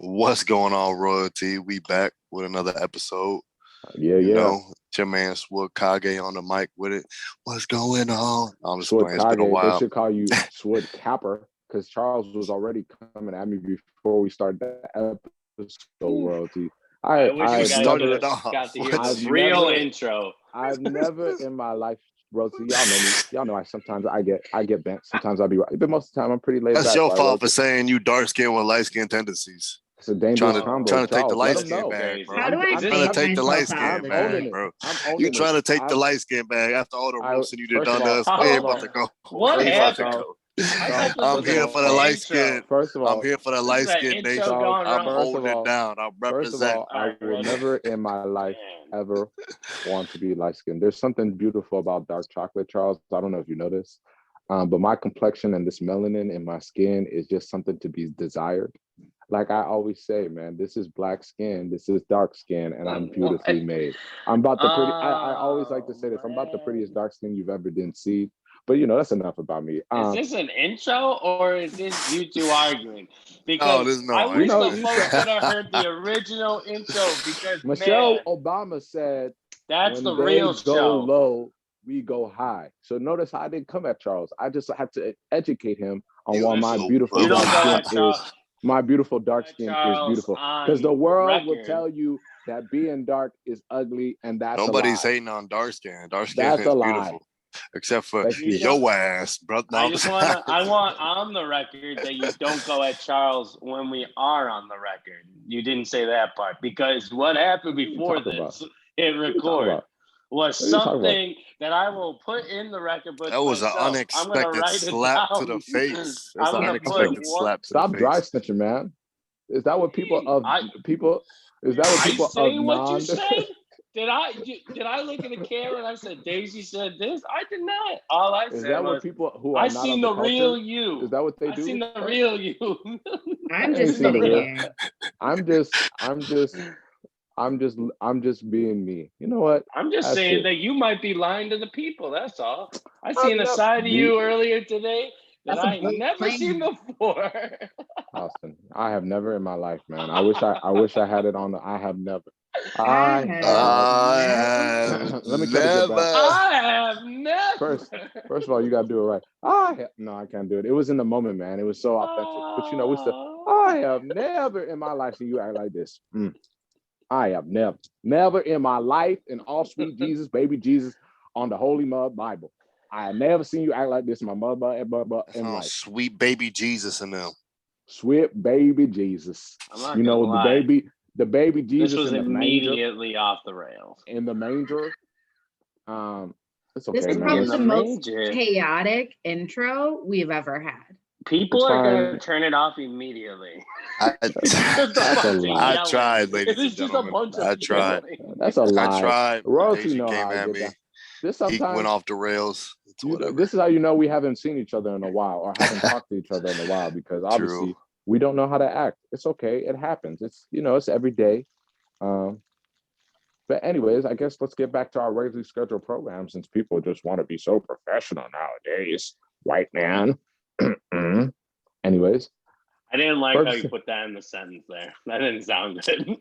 What's going on, royalty? We back with another episode. Yeah. It's your man Swood Kage on the mic with it. What's going on? I'm just Swood playing. It's been a Kage, they while. should call you Swood Capper because Charles was already coming at me before we started the episode, royalty. I wish I you started guys it off. got to hear What's the real never- intro. I've never in my life, royalty. Y'all know me. Y'all know sometimes I get bent. Sometimes I'll be right, but most of the time I'm pretty laid back. That's your right, fault royalty? for saying you dark skin with light skin tendencies. It's a dangerous Trying combo. to take the Charles, light let 'em skin know. bag, bro. How do I I'm trying to take take the light myself out skin of bag, it? bro. I'm owning You trying to it. take the light skin bag after all the roasting you did first of done to all- us? Hold We on. about to go. What We about to happened? go. I thought this I'm was here an for the light intro. skin. First of all, I'm here for the This light is an skin intro nation. gone I'm wrong. holding it down. I'm First of representing. all, I Alright, will ready? never in my life Man. ever want to be light skinned. There's something beautiful about dark chocolate, Charles. I don't know if you know this, but my complexion and this melanin in my skin is just something to be desired. Like I always say, man, this is black skin, this is dark skin, and I'm beautifully made. I'm about the pretty. I always like to say this. I'm about the prettiest dark skin you've ever didn't see. But that's enough about me. Is this an intro or is this you two arguing? Because there's no I wish intro. the folks could have heard the original intro because Michelle man, Obama said, that's when the they real go show. low, we go high. So notice how I didn't come at Charles. I just had to educate him on You why my so beautiful You don't dark go skin at Charles. is my beautiful dark At skin is Charles beautiful. on Because the world will record. tell you that being dark is ugly, and that's Nobody's a lie. hating on dark skin. Dark skin That's is a lie. beautiful, except for Thank you. your ass, bro. No, I want on the record that you don't go at Charles when we are on the record. You didn't say that part because what happened before talking this hit What are you talking record about? was What are you talking about? something that I will put in the record. But that was an myself. I'm gonna unexpected write it slap to down. the face. I'm That's an gonna unexpected put slap to Stop the dry face. snitching, man. Is that what people of people? Is that what I people of say what you non? said. Did I look at the camera and I said Daisy said this? I did not. All I Is said that what was people who are I not seen of the the real culture? you. Is that what they I do? seen the real you. I'm ain't just seen the sitting real- here. I'm just being me. You know what? I'm just That's saying it. that you might be lying to the people. That's all. I I'm seen a not- side of you earlier today that That's a I ain't bold never claim. seen before. Austin, I have never in my life, man. I wish I had it on. I have never. I have Let me cut it back. I have never. First of all, you gotta do it right. No, I can't do it. It was in the moment, man. It was so authentic. But we still. I have never in my life seen you act like this. I have never in my life, in all sweet Jesus, baby Jesus, on the Holy Mud Bible. I have never seen you act like this in my mother in Oh, life. sweet baby Jesus in them. Sweet baby Jesus. I'm not You know gonna lie. the baby This Jesus was in the manger. immediately off the rails. In the manger. It's okay, This is man. probably In the the most manger. chaotic intro we've ever had. People It's are gonna fine. turn it off immediately. I tried, ladies It's and just a gentlemen. bunch of I tried. yelling. That's a lie. I tried. Royalty Daisy know came how I at get me. down. This He sometimes went off the rails. It's whatever. this is how you know we haven't seen each other in a while or haven't talked to each other in a while because obviously True. we don't know how to act. It's okay. It happens. It's every day. But anyways, I guess let's get back to our regularly scheduled program since people just want to be so professional nowadays. White man. Anyways, I didn't like how First- you put that in the sentence there. That didn't sound good.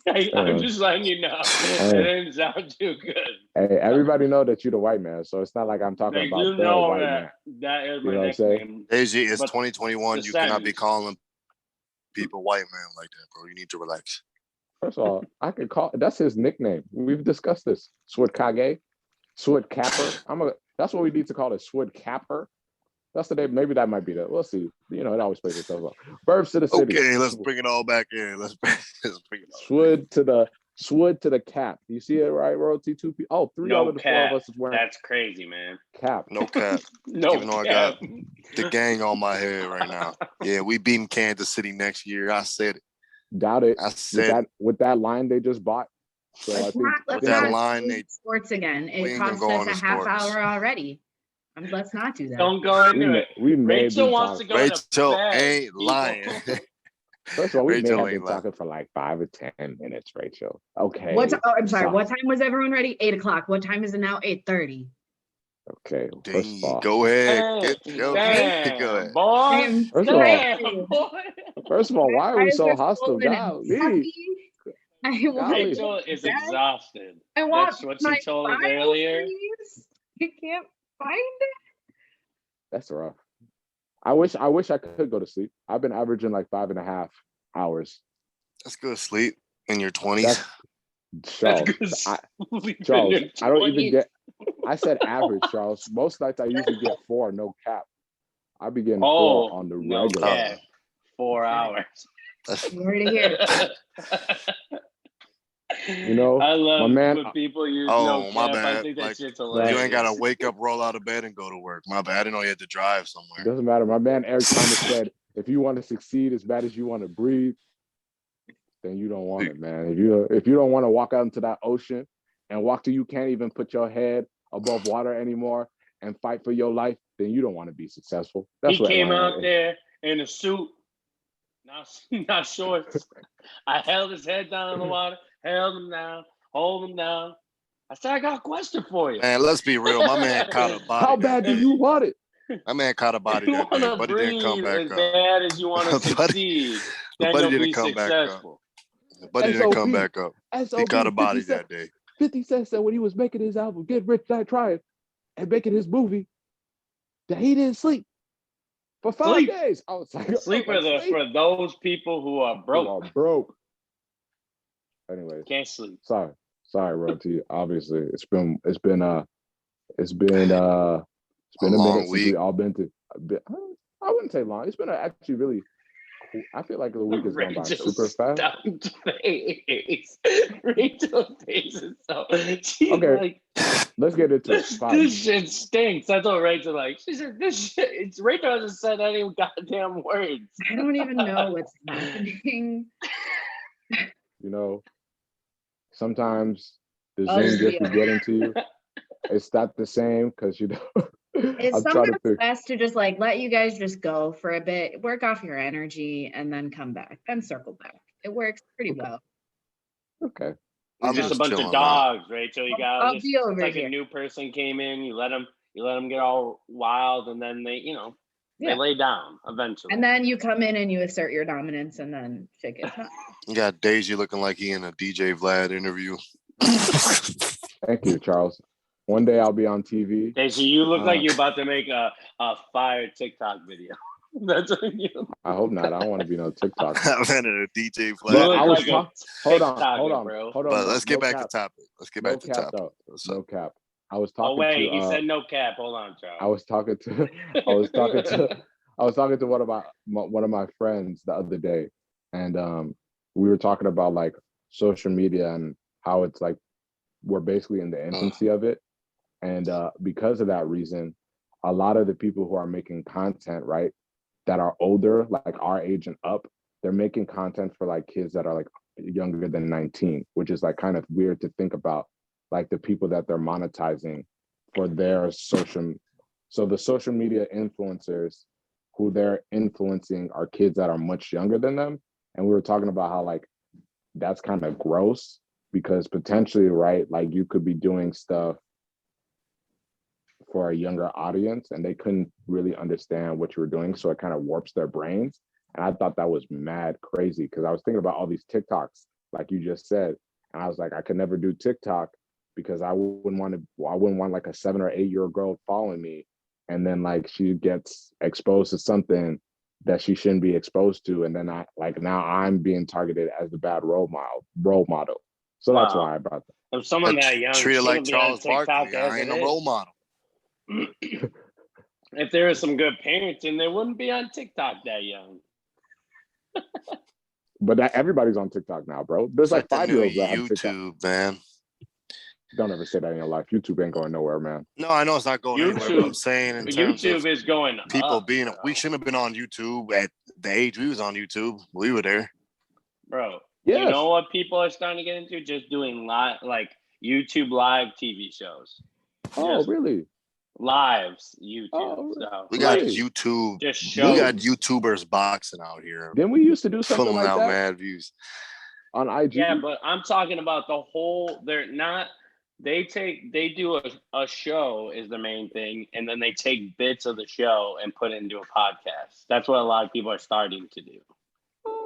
I'm just letting you know. It didn't sound too good. hey, everybody know that you're the white man, so it's not like I'm talking Like, about you the know white man. that is You my know what I'm saying? nickname. Daisy, it's But 2021. the You cannot be sentence. calling people white man like that, bro. You need to relax. First of all, I could call that's his nickname. We've discussed this. Sword Kage, Sword Capper. That's what we need to call it, Sword Capper. That's the name. Maybe that might be that. We'll see. It always plays itself out. Verbs to the city. Okay, let's bring it all back in. Let's bring it all. Sword to the cap. You see it right, royalty? Three No out of the four cap. of us is wearing That's crazy, man. cap. No cap. No Even though I cap. got the gang on my head right now. Yeah, we beating Kansas City next year. I said it. Doubt it. I said With that line they just bought. So I think With Let's that not line, do sports again. we It ain't gonna cost go us on a to half sports. hour already. Let's not do that. Don't go into it. we may Rachel be wants to talking. go to Rachel bed. ain't people. lying. First of all, we may Rachel have ain't been lying. talking for like 5 or 10 minutes, Rachel. Okay. I'm sorry. So- What time was everyone ready? 8:00. What time is it now? 8:30. Okay. First of all, Go ahead. Hey, Go damn, ahead. boy. First of all- Damn, boy. First of all, why are we Eyes so are hostile? swollen and Golly. puffy. I want Golly. Rachel is that. exhausted. I want That's what my she told us Bible, earlier. please. I can't find it. That's rough. I wish I could go to sleep. I've been averaging like 5.5 hours. That's good sleep in your 20s. That's Charles. That's good. Charles, I don't even get. I said average, Charles. Most nights I usually get 4, no cap. I be getting 4 on the no regular. cap. 4 hours. You heard it here. You know, I love my man. when people use Oh, no my cap. I bad. think that Like, shit's You hilarious. ain't gotta wake up, roll out of bed, and go to work. My bad. I didn't know you had to drive somewhere. Doesn't matter. My man Eric Thomas said, if you want to succeed as bad as you want to breathe, then you don't want it, man. If you don't want to walk out into that ocean and walk till you can't even put your head above water anymore and fight for your life, then you don't want to be successful. That's He what came Atlanta out is. there in a suit, not shorts. I held his head down in the water, held him down, hold him down. I said, I got a question for you. Man, let's be real. My man caught a body. How bad do you want it? My man caught a body You that day, want to but he didn't come breathe back as up. bad as you want to Buddy- succeed, then buddy you'll didn't be come back up. successful. But he didn't come SOB. back up. He SOB, caught a body 50 that day. 50 Cent said when he was making his album, Get Rich, Die Trying, and making his movie, that he didn't sleep for 5 Sleep. days. I was like, Sleep for those people who are broke. You are broke. Anyways, Can't sleep. sorry, Roti. Obviously, it's been a minute long since week. we all been to. I wouldn't say long. It's been actually really. I feel like the week has gone by super fast. Rachel's face is so. She's Okay, like, let's get into it. this shit stinks. That's what Rachel like. She said, this shit. Rachel hasn't said any goddamn words. I don't even know what's happening. You know, sometimes the Oh, Zoom gets yeah. to get into you. It's not the same because you know. It's I'm trying to sometimes think. best to just like let you guys just go for a bit, work off your energy, and then come back, then circle back. It works pretty well. Okay. We're I'm just a just bunch chilling, of man. dogs, Rachel. You I'll gotta just. be over It's like here. a new person came in. You let them get all wild, and then they, Yeah. they lay down eventually. And then you come in and you assert your dominance, and then shit gets done. You got Daisy looking like he in a DJ Vlad interview. Thank you, Charles. One day I'll be on TV. Daisy, you look like you're about to make a fire TikTok video. That's what you. I hope not. I don't want to be no TikTok. I'm in a DJ You But Vlad. look I was like a talk- hold on, TikToker, bro. But let's get no back cap. to topic. Let's get No back to cap topic. though. What's No up? cap. I was Oh talking wait, to. he said no cap. Hold on, Charles. I was talking to one of my friends the other day, and we were talking about like social media and how it's like we're basically in the infancy of it, and because of that reason, a lot of the people who are making content, right, that are older, like our age and up, they're making content for like kids that are like younger than 19, which is like kind of weird to think about, like the people that they're monetizing for their social. So the social media influencers who they're influencing are kids that are much younger than them. And we were talking about how like that's kind of gross because potentially, right, like you could be doing stuff for a younger audience and they couldn't really understand what you were doing. So it kind of warps their brains. And I thought that was mad crazy because I was thinking about all these TikToks, like you just said. And I was like, I could never do TikTok because I wouldn't want like a 7 or 8 year old girl following me. And then like she gets exposed to something that she shouldn't be exposed to. And then now I'm being targeted as the bad role model. So that's why I brought that. If someone that young Treated like shouldn't be on Charles Barkley. TikTok as I ain't it a role is. model. If there was some good parenting, they wouldn't be on TikTok that young. But everybody's on TikTok now, bro. There's like the new 5-year-olds that have TikTok. YouTube, man. Don't ever say that in your life. YouTube ain't going nowhere, man. No, I know it's not going anywhere, but I'm saying in terms YouTube of is going people up, being, bro. we shouldn't have been on YouTube at the age we was on YouTube. We were there. Bro, Yes. You know what people are starting to get into? Just doing like YouTube live TV shows. Oh, Just really? Lives YouTube. Oh, So, We got Really? YouTube. just We shows. got YouTubers boxing out here, Then we used to do something pulling like out that mad views. on IG. Yeah, but I'm talking about the whole. They're not. They do a show is the main thing, and then they take bits of the show and put it into a podcast. That's what a lot of people are starting to do.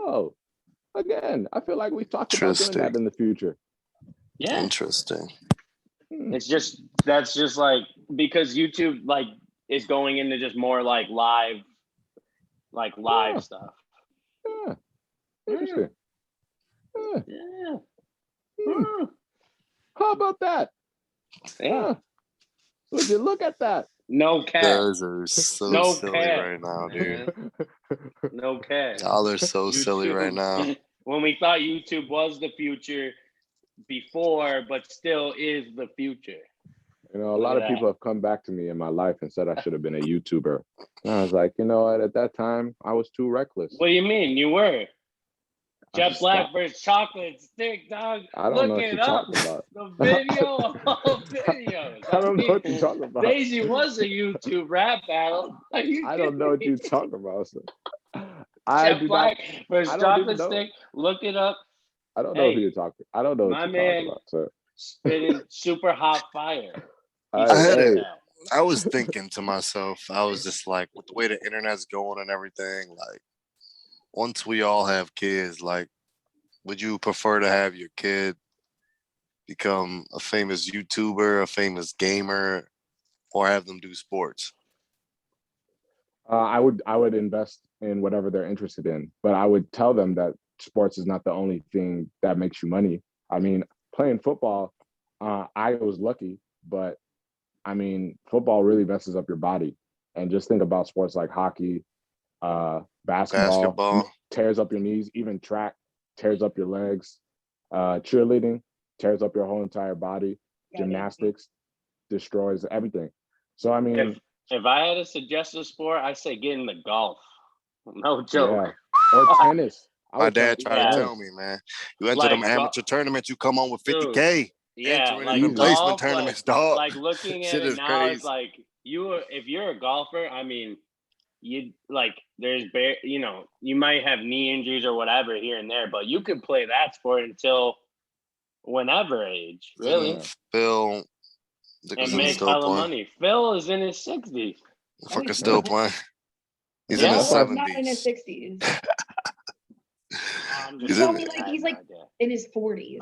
So again, I feel like we talked about doing that in the future. Yeah. Interesting. That's just like because YouTube like is going into just more like live Yeah. stuff. Yeah. Interesting. Yeah. Yeah. Hmm. How about that? Yeah. Would you look at that? No cap. Guys are so No silly cap, right now, dude. man. No cap. Y'all are so silly right now. When we thought YouTube was the future before, but still is the future. You know, a lot of people have come back to me in my life and said I should have been a YouTuber. And I was like, you know what? At that time, I was too reckless. What do you mean? You were? I Jet just Black stopped. versus Chocolate Stick, dog. I don't Look know what it you're up. talking about. The video of all videos. I don't know what you're talking about. Daisy was a YouTube rap battle. Are you I don't know what kidding you're me? talking about. So. I Jet do Black not. versus I don't even Chocolate know. Stick. Look it up. I don't know who you're talking. I don't know what My you're man talking about. So. spitting super hot fire. He I said had it. that. I was thinking to myself, I was just like, with the way the internet's going and everything, like, once we all have kids, like, would you prefer to have your kid become a famous YouTuber, a famous gamer, or have them do sports? I would invest in whatever they're interested in, but I would tell them that sports is not the only thing that makes you money. I mean, playing football, I was lucky, but I mean, football really messes up your body. And just think about sports like hockey, basketball tears up your knees, even track tears up your legs, cheerleading tears up your whole entire body, gymnastics destroys everything. So I mean, if I had to suggest a sport, I say get into golf. No joke. Yeah. Or tennis. My dad tried yeah. to tell me, man, you enter Like them amateur tournaments, you come on with 50K. Yeah, Entering like in the placement golf, tournaments, like, dog. like looking at Shit it is now, crazy. it's like if you're a golfer, I mean, you like there's you might have knee injuries or whatever here and there, but you could play that sport until whenever age, really. And Phil And Dickerson's make still hella playing. money. Phil is in his 60s. Fucking still playing. He's in Yeah. his No, 70s. not in his 60s. I'm He's just in Tell me saying, like I he's have like no idea. in his 40s.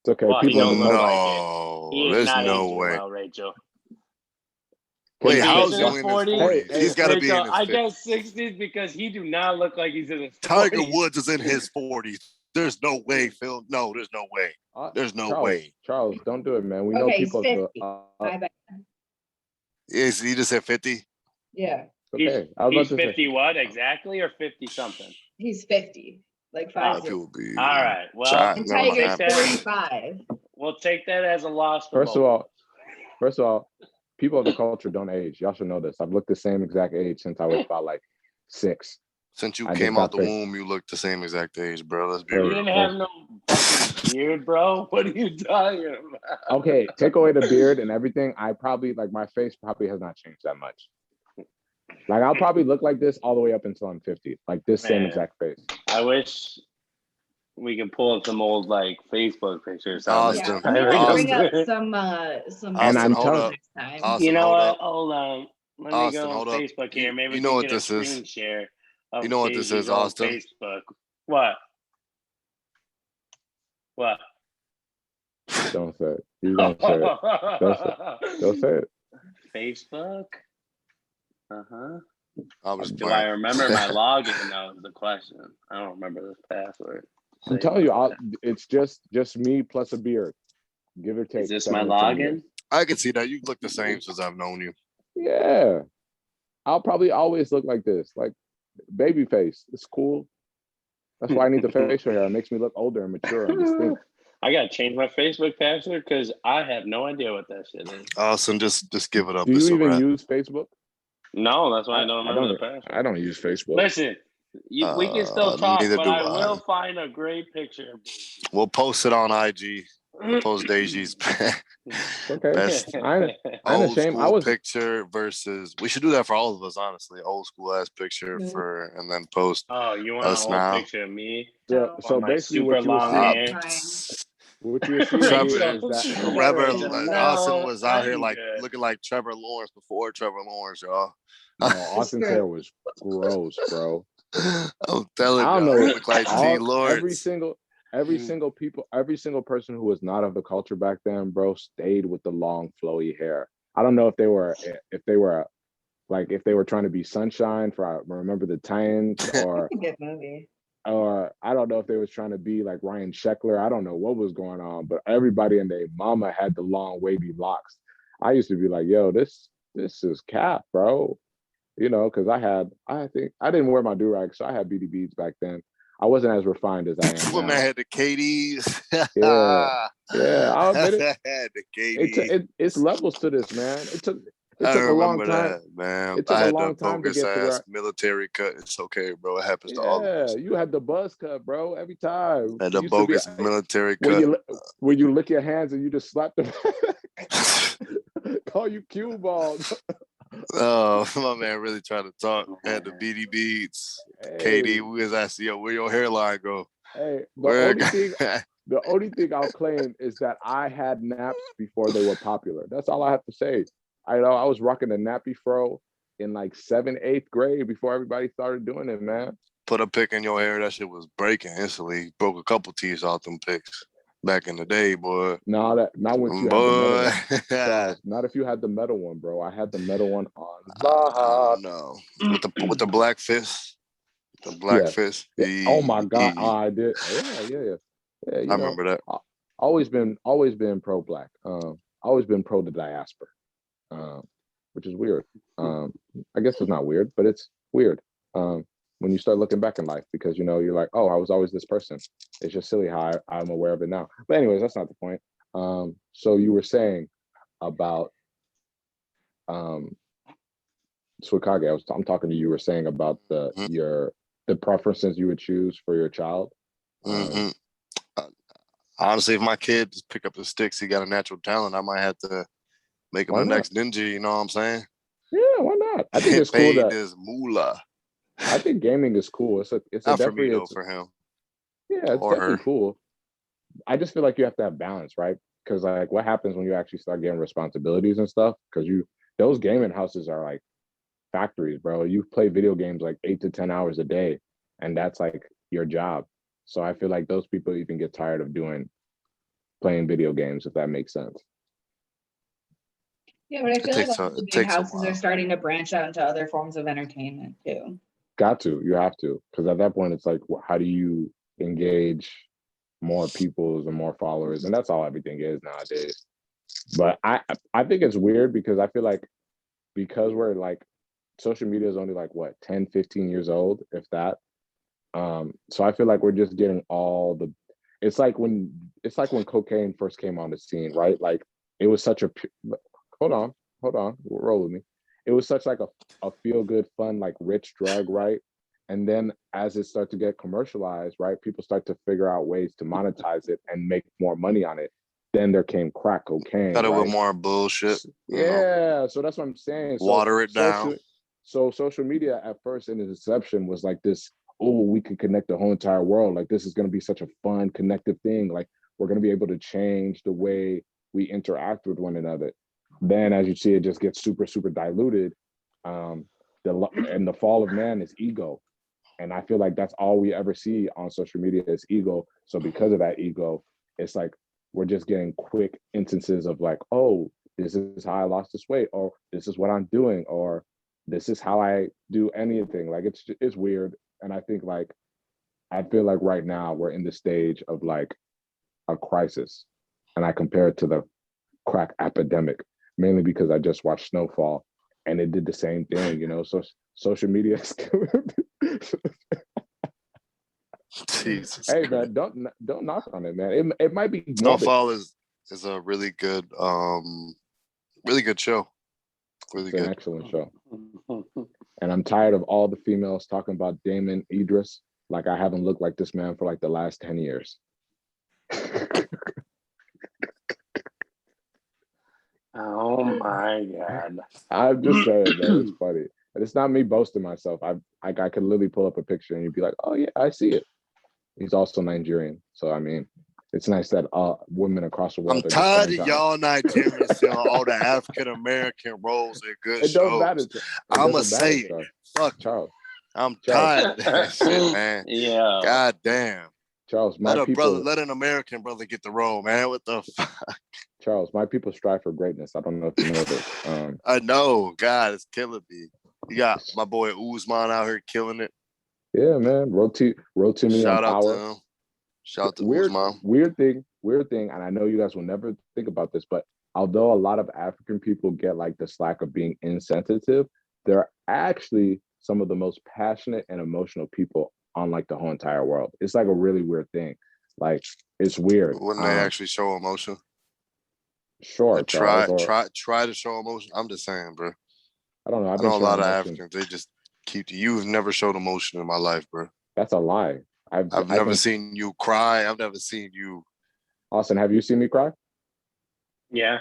It's okay. Well, he People in don't the look know. like No, He is there's not no aging way. well, Rachel. Wait, If he how's is he in only his in his 40s, 40s? He's got to be Rachel, in his I 50s. guess 60s because he do not look like he's in his 40s. Tiger Woods is in his 40s. There's no way, Phil. No, there's no way. There's no way. Charles, don't do it, man. We know Okay, he's people. 50. My bad. Is he just at 50? Yeah, Okay, He's 50 what exactly, or 50 something? he's 50. Like Oh, 5 People be All right. Well, shot. And Never mind. Tiger's that- 45. we'll take that as a loss for First both. of all, people of the culture don't age. Y'all should know this. I've looked the same exact age since I was about like 6. Since you I came just out got the fixed. womb, you look the same exact age, bro. Let's be You real. didn't have no fucking beard, bro. What are you talking about? Okay, take away the beard and everything. I probably like my face probably has not changed that much. Like I'll probably look like this all the way up until I'm 50. Like this same Man. exact face. I wish we can pull up some old like Facebook pictures. Austin. Yeah, we need to bring up Austin. some And Austin, I'm hold telling up. next time. Austin, You know hold what? up. Hold on. Let me Austin, go on hold up. Facebook here. Maybe You we know can what get a this is? screen share. Of You know what this Daisy's is, old Austin? Facebook. What? What? Don't say it. You don't say it. Don't say it. Facebook. Uh-huh. I was Do I remember my login? That was the question. I don't remember this password. I'm telling you, it's just me plus a beard, give or take. Is this my 7 or 10 years. login? I can see that. You look the same since I've known you. Yeah, I'll probably always look like this, like baby face. It's cool. That's why I need the facial hair. It makes me look older and mature and distinct. I gotta change my Facebook password because I have no idea what that shit is. Austin, just give it up. Do It's you a even wrap. use Facebook? No, that's why I don't remember the password. I don't use Facebook. Listen, we can still talk, neither but do I I. will find a great picture. We'll post it on IG. We'll post Daisy's Okay. best I ain't old ashamed. school picture versus. We should do that for all of us, honestly. Old school ass picture for, and then post Oh, you want us an old now. picture of me? So my basically, super what you long will hair. see, what you will see here is that Trevor No, Austin was out here I'm like good. looking like Trevor Lawrence before Trevor Lawrence, y'all. no, Austin's hair was gross, bro. I'm telling I don't y'all, know. look like G Every Lawrence. every single person who was not of the culture back then, bro, stayed with the long flowy hair. I don't know if they were like if they were trying to be Sunshine for Remember the Titans, That's a good movie. or I don't know if they was trying to be like Ryan Sheckler. I don't know what was going on, but everybody and their mama had the long wavy locks. I used to be like, yo, this is cap, bro. You know, because I think I didn't wear my do-rag, so I had BD beads back then. I wasn't as refined as I am When now. I had the KDs. Yeah, I'll admit it. Had the KDs. It's levels to this, man. It I took a long remember time. that, man. It took I a had the long time to bogus get to ass where. military cut. It's okay, bro. It happens to all of Yeah, us. you had the buzz cut, bro. Every time I had it the used to be bogus military where cut. you lick your hands and you just slap them. Call you cue balls. Oh, my man really trying to talk. Had the BD beads. Hey, KD, we was asking, yo, where your hairline go? hey, Where the only thing I'll claim is that I had naps before they were popular. That's all I have to say. I know I was rocking a nappy fro in like 7th, 8th grade before everybody started doing it, man. put a pick in your hair, that shit was breaking instantly. Broke a couple teeth off them picks back in the day, boy. Not once you had the metal Boy. one. Charles, not if you had the metal one, bro. I had the metal one on I lock. don't know. With the black fist. The black Yes. fist. Yeah. Oh my God. Oh, I did. Yeah. I remember that. Always been pro black. Always been pro the diaspora. Which is weird. I guess it's not weird, but it's weird. When you start looking back in life, because you know you're like, oh, I was always this person. It's just silly how I'm aware of it now. But anyways, that's not the point. So you were saying about Swikage. I'm talking to you. Were saying about the preferences you would choose for your child. Honestly, if my kid just pick up the sticks, he got a natural talent. I might have to make him the next ninja. You know what I'm saying? Yeah, why not? I think it's cool that this moolah. I think gaming is cool. It's not for me though, for him. Yeah, it's definitely cool. I just feel like you have to have balance, right? Because like, what happens when you actually start getting responsibilities and stuff? Because those gaming houses are like factories, bro. You play video games like 8 to 10 hours a day, and that's like your job. So I feel like those people even get tired of playing video games, if that makes sense. Yeah, but I feel like all the big houses are starting to branch out into other forms of entertainment too. You have to, because at that point it's like, how do you engage more peoples and more followers? And that's all everything is nowadays. But I think it's weird because I feel like because we're like, social media is only like what, 10, 15 years old, if that. So I feel like we're just getting it's like when cocaine first came on the scene, right? Like it was such a hold on, roll with me. It was such like a feel good, fun, like rich drug, right? And then as it started to get commercialized, right, people start to figure out ways to monetize it and make more money on it. Then there came crack cocaine. Got it with more bullshit. Yeah, so that's what I'm saying. Water it down. So social media at first in its inception was like this, oh, we can connect the whole entire world. Like this is going to be such a fun, connective thing. Like we're going to be able to change the way we interact with one another. Then as you see, it just gets super, super diluted. And the fall of man is ego. And I feel like that's all we ever see on social media is ego. So because of that ego, it's like we're just getting quick instances of like, oh, this is how I lost this weight, or this is what I'm doing, or this is how I do anything. Like it's weird. And I feel like right now we're in the stage of like a crisis. And I compare it to the crack epidemic, mainly because I just watched Snowfall and it did the same thing, you know. So social media is Jesus hey Christ. man, don't knock on it, man. It might be Snowfall is a really good show. Really good. An excellent show. And I'm tired of all the females talking about Damon Idris like I haven't looked like this man for like the last 10 years. Oh my God. I'm just saying, man, it's funny. And it's not me boasting myself. I could literally pull up a picture and you'd be like, oh yeah, I see it. He's also Nigerian. So I mean, it's nice that women across the world. I'm tired of y'all Nigerians selling all the African American roles in good shows. It doesn't matter. I'ma say it. Fuck Charles. I'm Charles. tired of that shit, man. Yeah. God damn. Charles, my Let an American brother get the role, man. What the fuck? Charles, my people strive for greatness. I don't know if you know this. I know. God, it's killing me. You got my boy Uzman out here killing it. Yeah, man. Roll to me on Shout out power. to him. Shout out to Weird, Uzman. weird thing, and I know you guys will never think about this, but although a lot of African people get like the slack of being insensitive, they're actually some of the most passionate and emotional people on like the whole entire world. It's like a really weird thing. Like it's weird. Wouldn't they actually show emotion? Sure, Like, Charles, try to show emotion. I'm just saying, bro. I don't know. I know a lot of Africans. They just keep. You've never showed emotion in my life, bro. That's a lie. I've never seen you cry. I've never seen you. Austin, have you seen me cry? Yeah.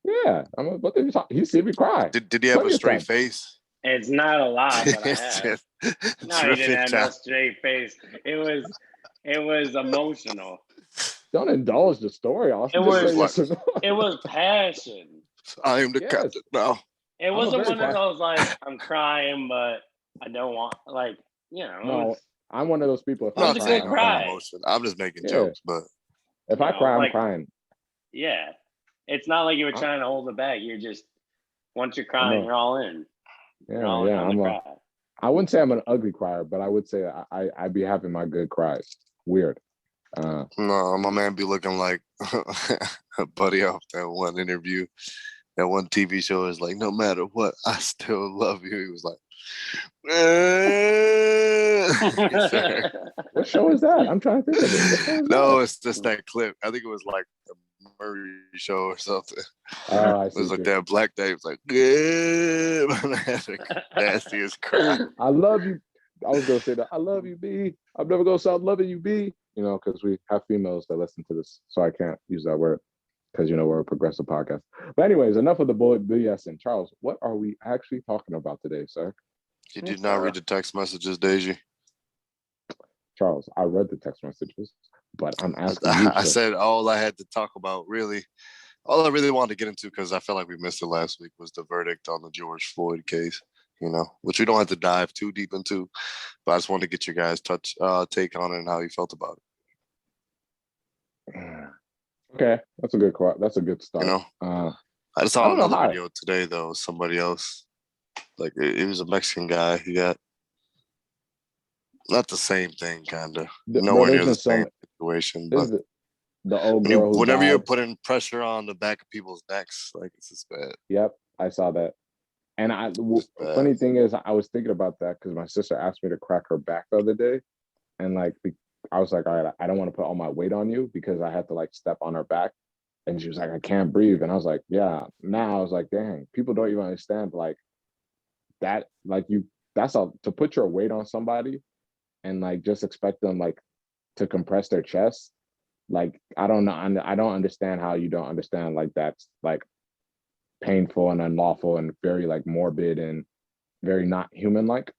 Yeah. What did you talk? He seen me cry. Did he have a straight face? It's not a lot, but I have. No, he didn't have no straight face. It was emotional. Don't indulge the story, Austin. It was passion. I am the captain now. It wasn't one of those like I'm crying, but I don't want No, I'm one of those people. If I'm a cry. I'm just making jokes, but if I cry, I'm crying. Yeah, it's not like you were trying to hold it back. You're just once you're crying, you're all in. Yeah. I wouldn't say I'm an ugly crier, but I would say I be having my good cries. Weird. No, my man be looking like a buddy off that one interview, that one TV show is like, no matter what, I still love you. He was like, what show is that? I'm trying to think of it. No, it's just that clip. I think it was like the Murray show or something. Oh, I see. It was like that black day. It was like, yeah, nastiest cry. I love you. I was gonna say that. I love you, B. I'm never gonna stop loving you, B. You know, because we have females that listen to this, so I can't use that word because we're a progressive podcast. But anyways, enough of the BS. And Charles, what are we actually talking about today, sir? You did not read the text messages, Deji. Charles, I read the text messages, but I'm asking you. I said all I had to talk about, really, all I really wanted to get into, because I felt like we missed it last week, was the verdict on the George Floyd case. Which we don't have to dive too deep into, but I just wanted to get your guys' take on it and how you felt about it. Okay, that's a good start. I just saw another video today though. Somebody else, like it was a Mexican guy. He got not the same thing, kind of nowhere near the same situation. But the old girl. Whenever you're putting pressure on the back of people's necks, like it's just bad. Yep, I saw that. And funny thing is, I was thinking about that because my sister asked me to crack her back the other day, and like I was like, all right, I don't want to put all my weight on you because I had to like step on her back, and she was like, I can't breathe, and I was like, yeah. Now I was like, dang, people don't even understand like that, like to put your weight on somebody, and like just expect them like to compress their chest. Like I don't know, I don't understand how you don't understand like that's like painful and unlawful and very like morbid and very not human like,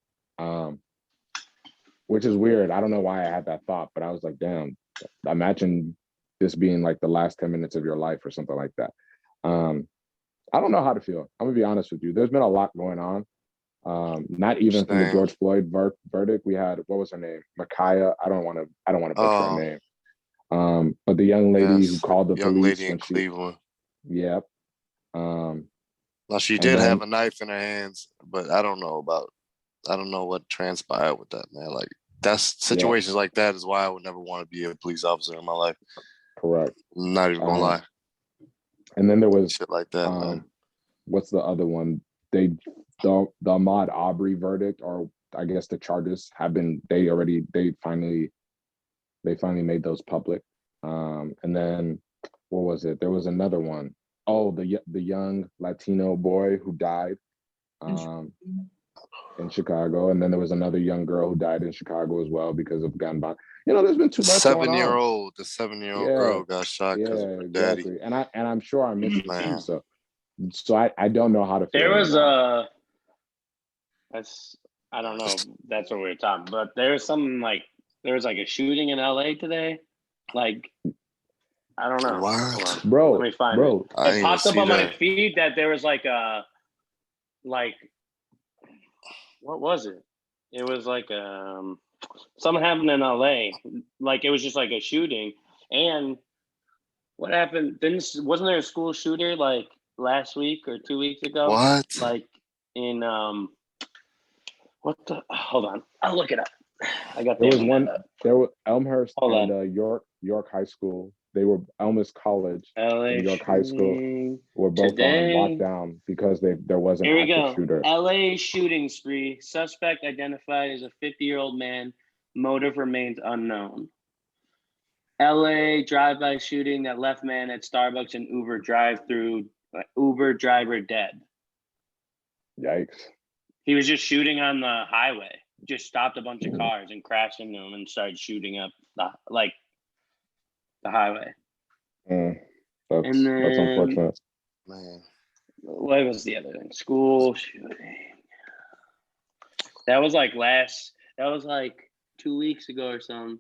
which is weird. I don't know why I had that thought, but I was like, damn, imagine this being like the last 10 minutes of your life or something like that. I don't know how to feel. I'm gonna be honest with you. There's been a lot going on. Not even from the George Floyd verdict. We had, what was her name? Micaiah. I don't want to butcher her name. But the young lady who called the police lady in Cleveland. Yep. Now she did have a knife in her hands, but I don't know what transpired with that, man. Like that's situations like that is why I would never want to be a police officer in my life. Correct. I'm not even gonna lie. And then there was shit like that, man. What's the other one? The Ahmaud Arbery verdict, or I guess the charges have been. They finally made those public. And then what was it? There was another one. Oh, the young Latino boy who died in Chicago, and then there was another young girl who died in Chicago as well because of gun violence. There's been too much going on. The 7-year-old girl got shot because of her daddy. Exactly. And I'm sure I missed it too. So I don't know how to feel. There was I don't know if that's what we were talking, but there was something like there was like a shooting in LA today. Like I don't know. What? Bro, let me find it. It popped up on my feed that there was like what was it? It was like something happened in LA. Like it was just like a shooting. And what happened? Wasn't there a school shooter like last week or 2 weeks ago? What? Like in what the? Hold on, I'll look it up. I got There the was one. internet up. There was Elmhurst Hold and York High School. They were Elmhurst College LA and York High School shooting were both on today. lockdown because there was an Here we active go. shooter. LA shooting spree. Suspect identified as a 50-year-old man. Motive remains unknown. LA drive-by shooting that left man at Starbucks and Uber drive-through. Uber driver dead. Yikes. He was just shooting on the highway. Just stopped a bunch of cars and crashed into them and started shooting up the highway. That's And then, that's unfortunate. Man. What was the other thing? School shooting. That was like 2 weeks ago or something.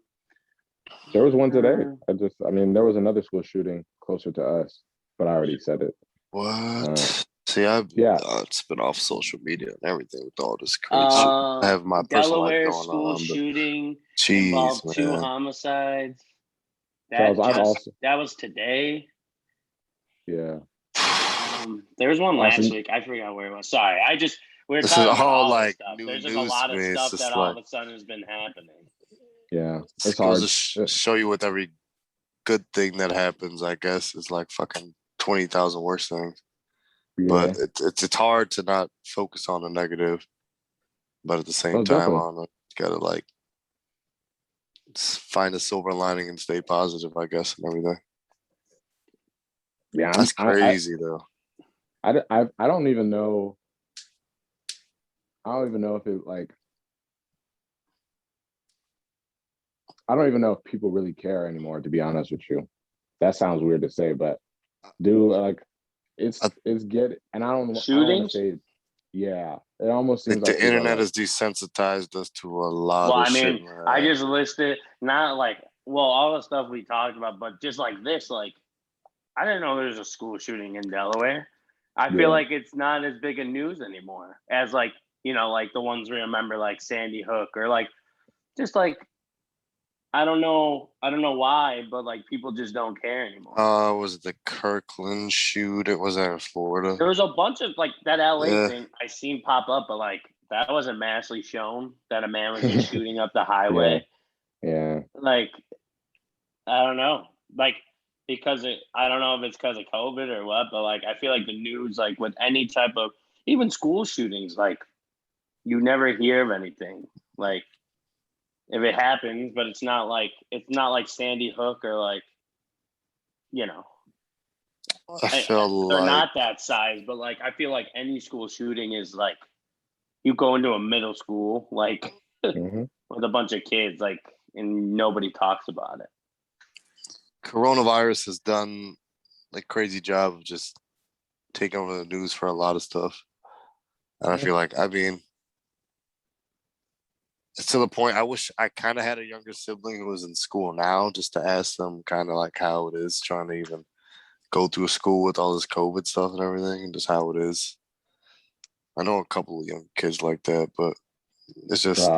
There was one today. There was another school shooting closer to us, but I already said it. What? See, I've it's been off social media and everything with all this crazy shit. I have my personal life Delaware going school on. shooting Jeez, involved man. 2 homicides. Charles, that was today. Yeah. There was one last week. I forgot where it was. Sorry, we're This talking is about all all like this stuff. new There's just a news lot to of me. It's stuff just that all like- of a sudden has been happening. Yeah, It it's goes hard. to show you with every good thing that happens, I guess, is like fucking 20,000 worse things. Yeah. But it's hard to not focus on the negative. But at the same time, definitely. I don't know, you gotta like find a silver lining and stay positive, I guess, and everything. Yeah, That's crazy though. I don't even know. I don't even know if it like. I don't even know if people really care anymore. To be honest with you, that sounds weird to say, but it's good. And I don't want to say, yeah. It almost seems like like the internet has desensitized us to a lot of shit. Well, I just listed not like all the stuff we talked about, but just like this, like I didn't know there was a school shooting in Delaware. I feel like it's not as big a news anymore as like the ones we remember, like Sandy Hook or like just like I don't know why, but like people just don't care anymore. Was it the Kirkland shoot? It was in Florida. There was a bunch of like that LA thing I seen pop up, but like that wasn't massively shown that a man was just shooting up the highway. Yeah. Like I don't know. Like I don't know if it's because of COVID or what, but like I feel like the news, like with any type of even school shootings, like you never hear of anything. Like if it happens, but it's not like Sandy Hook or like I feel they're like not that size, but like I feel like any school shooting is like you go into a middle school like with a bunch of kids, like, and nobody talks about it. Coronavirus has done a crazy job of just taking over the news for a lot of stuff. And I feel like, it's to the point I wish I kind of had a younger sibling who was in school now just to ask them kind of like how it is trying to even go through school with all this COVID stuff and everything and just how it is. I know a couple of young kids like that, but it's just...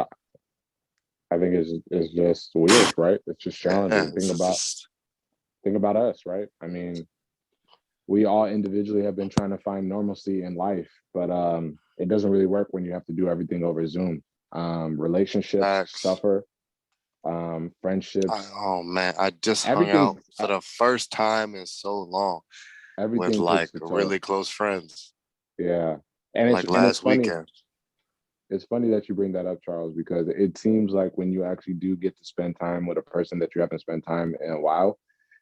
I think it's just weird, right? It's just challenging. Yeah, Think about us, right? I mean, we all individually have been trying to find normalcy in life, but it doesn't really work when you have to do everything over Zoom. Relationships suffer, friendships. Oh man, I just hung out for the first time in so long with like really close friends. Yeah, and like last weekend. It's funny that you bring that up, Charles, because it seems like when you actually do get to spend time with a person that you haven't spent time in a while,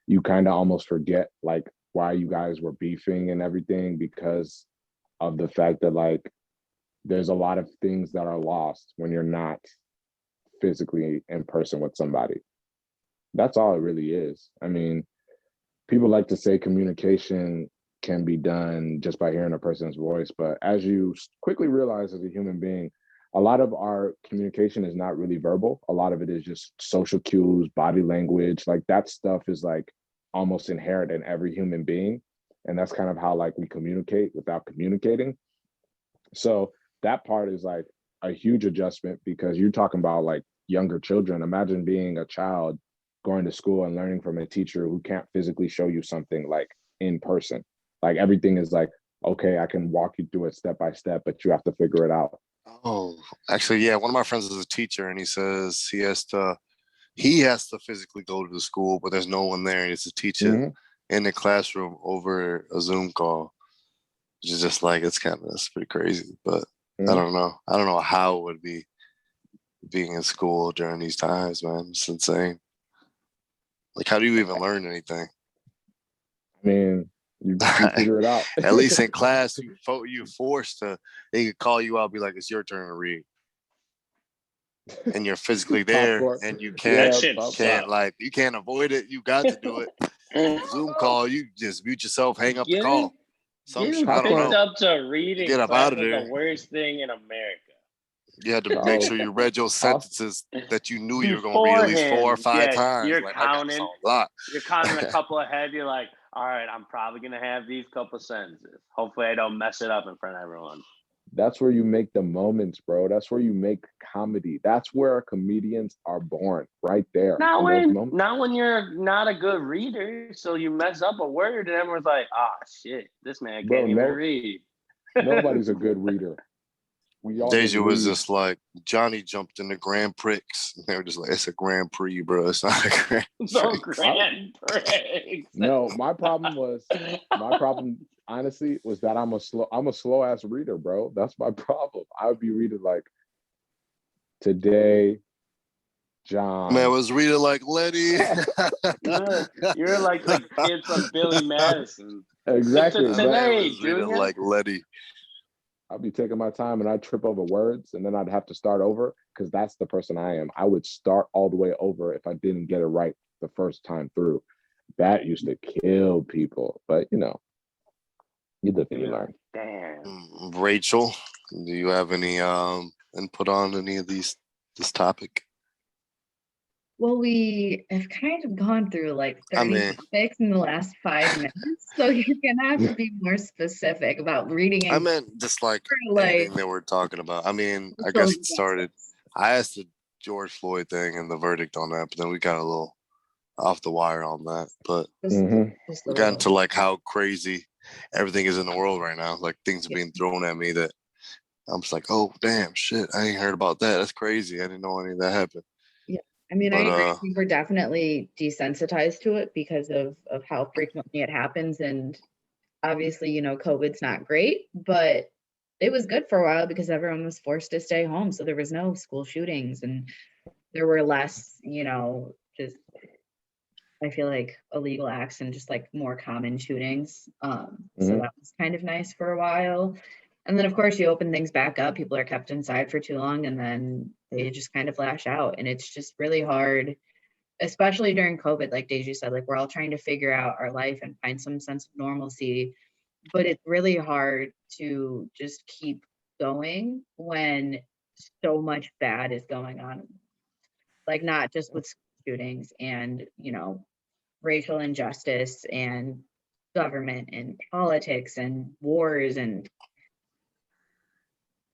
you kind of almost forget like why you guys were beefing and everything because of the fact that like there's a lot of things that are lost when you're not physically in person with somebody. That's all it really is. I mean, people like to say communication can be done just by hearing a person's voice, but as you quickly realize as a human being, a lot of our communication is not really verbal. A lot of it is just social cues, body language. Like that stuff is like almost inherent in every human being. And that's kind of how like we communicate without communicating. So that part is like a huge adjustment because you're talking about like younger children. Imagine being a child going to school and learning from a teacher who can't physically show you something like in person. Like everything is like, okay, I can walk you through it step by step, but you have to figure it out. Oh, actually, yeah. One of my friends is a teacher, and he says he has to physically go to the school, but there's no one there. He has to teach it Mhm. in the classroom over a Zoom call, which is just like it's pretty crazy. But I Mhm. don't know. I don't know how it would be being in school during these times, man. It's insane. Like, how do you even learn anything? I mean, you figure it out. At least in class, you forced to. They could call you out, be like, "It's your turn to read," and you're physically there, Popcorn. and you That Yeah, shit popcorn. sucks. like you can't avoid it. You got to do it. Zoom call, you just mute yourself, hang up the Getting call. Some getting I don't picked know. up to You reading get up class out of is the there. worst thing in America. You had to make Oh, sure you read your sentences that you knew you were going to read at least 4 or Beforehand, 5 yeah, times. you're Like I got this counting. on lock. You're counting a couple ahead. You're like, all right, I'm probably gonna have these couple sentences. Hopefully, I don't mess it up in front of everyone. that's where you make the moments, bro. That's where you make comedy. That's where comedians are born, right there Not in those when, moments. not when you're not a good reader, so you mess up a word, and everyone's like, "Ah, shit, this man Bro, can't even no, read." nobody's a good reader. We all just Deja was read. just like Johnny jumped in the Grand Prix. And they were just like, it's a Grand Prix, bro. It's not a Grand So Prix. Grand Prix. No, my problem honestly was that I'm a slow ass reader, bro. That's my problem. I would be reading like today, Man, John. was reading like Letty. You're like the kid from Billy Madison. Exactly. But I Today, was reading Junior. like Letty. I'd be taking my time and I'd trip over words and then I'd have to start over because that's the person I am. I would start all the way over if I didn't get it right the first time through. That used to kill people. But you live and you learn. Damn. Rachel, do you have any input on any of this topic? Well, we have kind of gone through like I 30 mean, topics in the last 5 minutes. So you're gonna have to be more specific about reading I and meant just like like anything that we're talking about. I mean, I social guess it started. justice. I asked the George Floyd thing and the verdict on that, but then we got a little off the wire on that. But Just, Mhm. just a we got little. into like how crazy everything is in the world right now. Like things are being thrown at me that I'm just like, oh damn, shit, I ain't heard about that. That's crazy. I didn't know any of that happened. Yeah. I mean, I But agree. I think we're definitely desensitized to it because of how frequently it happens. And obviously, COVID's not great, but it was good for a while because everyone was forced to stay home. So there was no school shootings and there were less, just I feel like illegal acts and just like more common shootings. So Mhm. that was kind of nice for a while. And then of course you open things back up, people are kept inside for too long and then they just kind of lash out. And it's just really hard, especially during COVID, like Deja said, like we're all trying to figure out our life and find some sense of normalcy. But it's really hard to just keep going when so much bad is going on. Like not just with shootings and, racial injustice and government and politics and wars and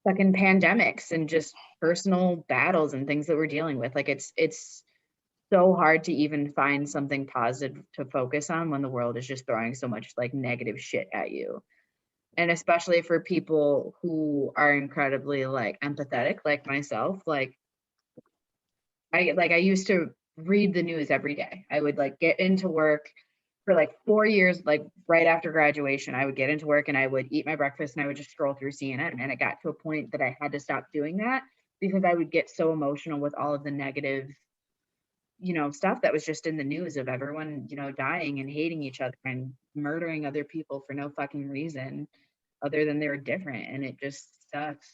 fucking pandemics and just personal battles and things that we're dealing with. Like it's so hard to even find something positive to focus on when the world is just throwing so much like negative shit at you. And especially for people who are incredibly like empathetic like myself, I used to read the news every day. I would like get into work for like 4 years, like right after graduation. I would get into work and I would eat my breakfast and I would just scroll through CNN. And it got to a point that I had to stop doing that because I would get so emotional with all of the negative, stuff that was just in the news of everyone, dying and hating each other and murdering other people for no fucking reason other than they were different. And it just sucks.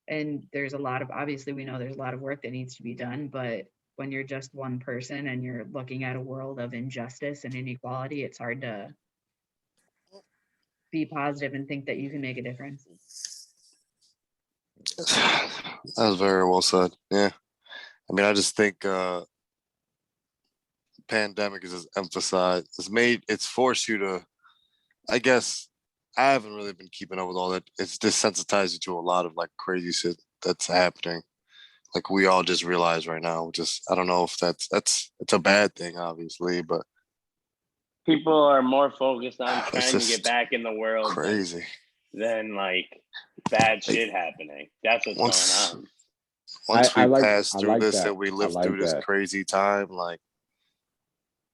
And there's a lot of, obviously we know there's a lot of work that needs to be done, but when you're just one person and you're looking at a world of injustice and inequality, it's hard to be positive and think that you can make a difference. that was very well said. Yeah. I mean, I just think pandemic is just emphasized. It's forced you to, I guess, I haven't really been keeping up with all that. It's desensitized you to a lot of like crazy shit that's happening. Like we all just realize right now. Just I don't know if that's it's a bad thing, obviously, but People are more focused on it's trying to get just back in the world crazy. than like bad Like shit happening. That's what's once going on. once I we like pass I through like this that. and we I live like through this that. crazy time, like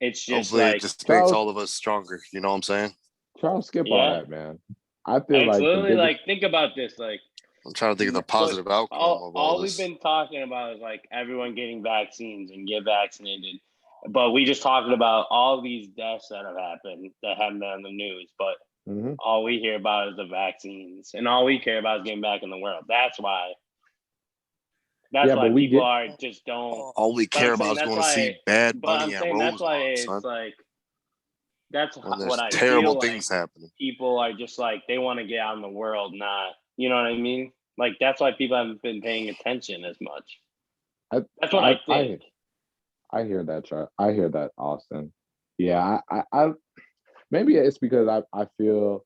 It's just hopefully it like, just makes Charles, all of us stronger. You know what I'm saying? Charles, skip all yeah. that, man. I And feel it's like the literally biggest like, think about this. Like, I'm trying to think of the but positive outcome of all all we've this. been talking about is like everyone getting vaccines and get vaccinated. But we just talking about all these deaths that have happened that haven't been on the news. But Mhm. all we hear about is the vaccines, and all we care about is getting back in the world. That's why. That's Yeah, why but we people get are just don't. All we But care I'm about saying is that's going to why. see Bad But I'm Bunny at saying that's why Rosemont, it's son. like that's When what there's I terrible feel like. things happening. People are just like they want to get out in the world, not you know what I mean. Like that's why people haven't been paying attention as much. I That's what I I think. I hear that, Char. I hear that, Austin. Yeah, I maybe it's because I feel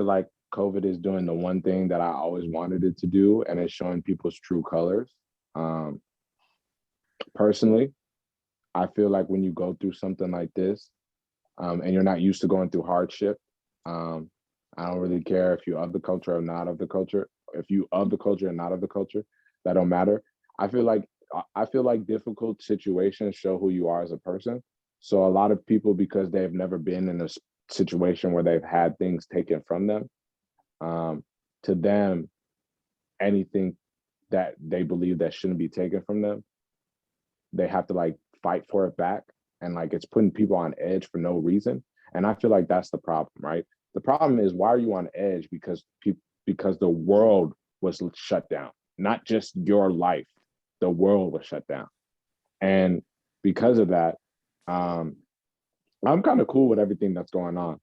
like COVID is doing the one thing that I always wanted it to do, and it's showing people's true colors. Um, Personally, I feel like when you go through something like this, and you're not used to going through hardship, um, I don't really care if you're of the culture or not of the culture. If you of the culture and not of the culture, that don't matter. I feel like I feel like difficult situations show who you are as a person. So a lot of people, because they've never been in a situation where they've had things taken from them, um, to them, anything that they believe that shouldn't be taken from them, they have to like fight for it back, and like it's putting people on edge for no reason. And I feel like that's the problem, right? The problem is, why are you on edge? Because people, because the world was shut down, not just your life. The world was shut down, and because of that, um, I'm kind of cool with everything that's going on.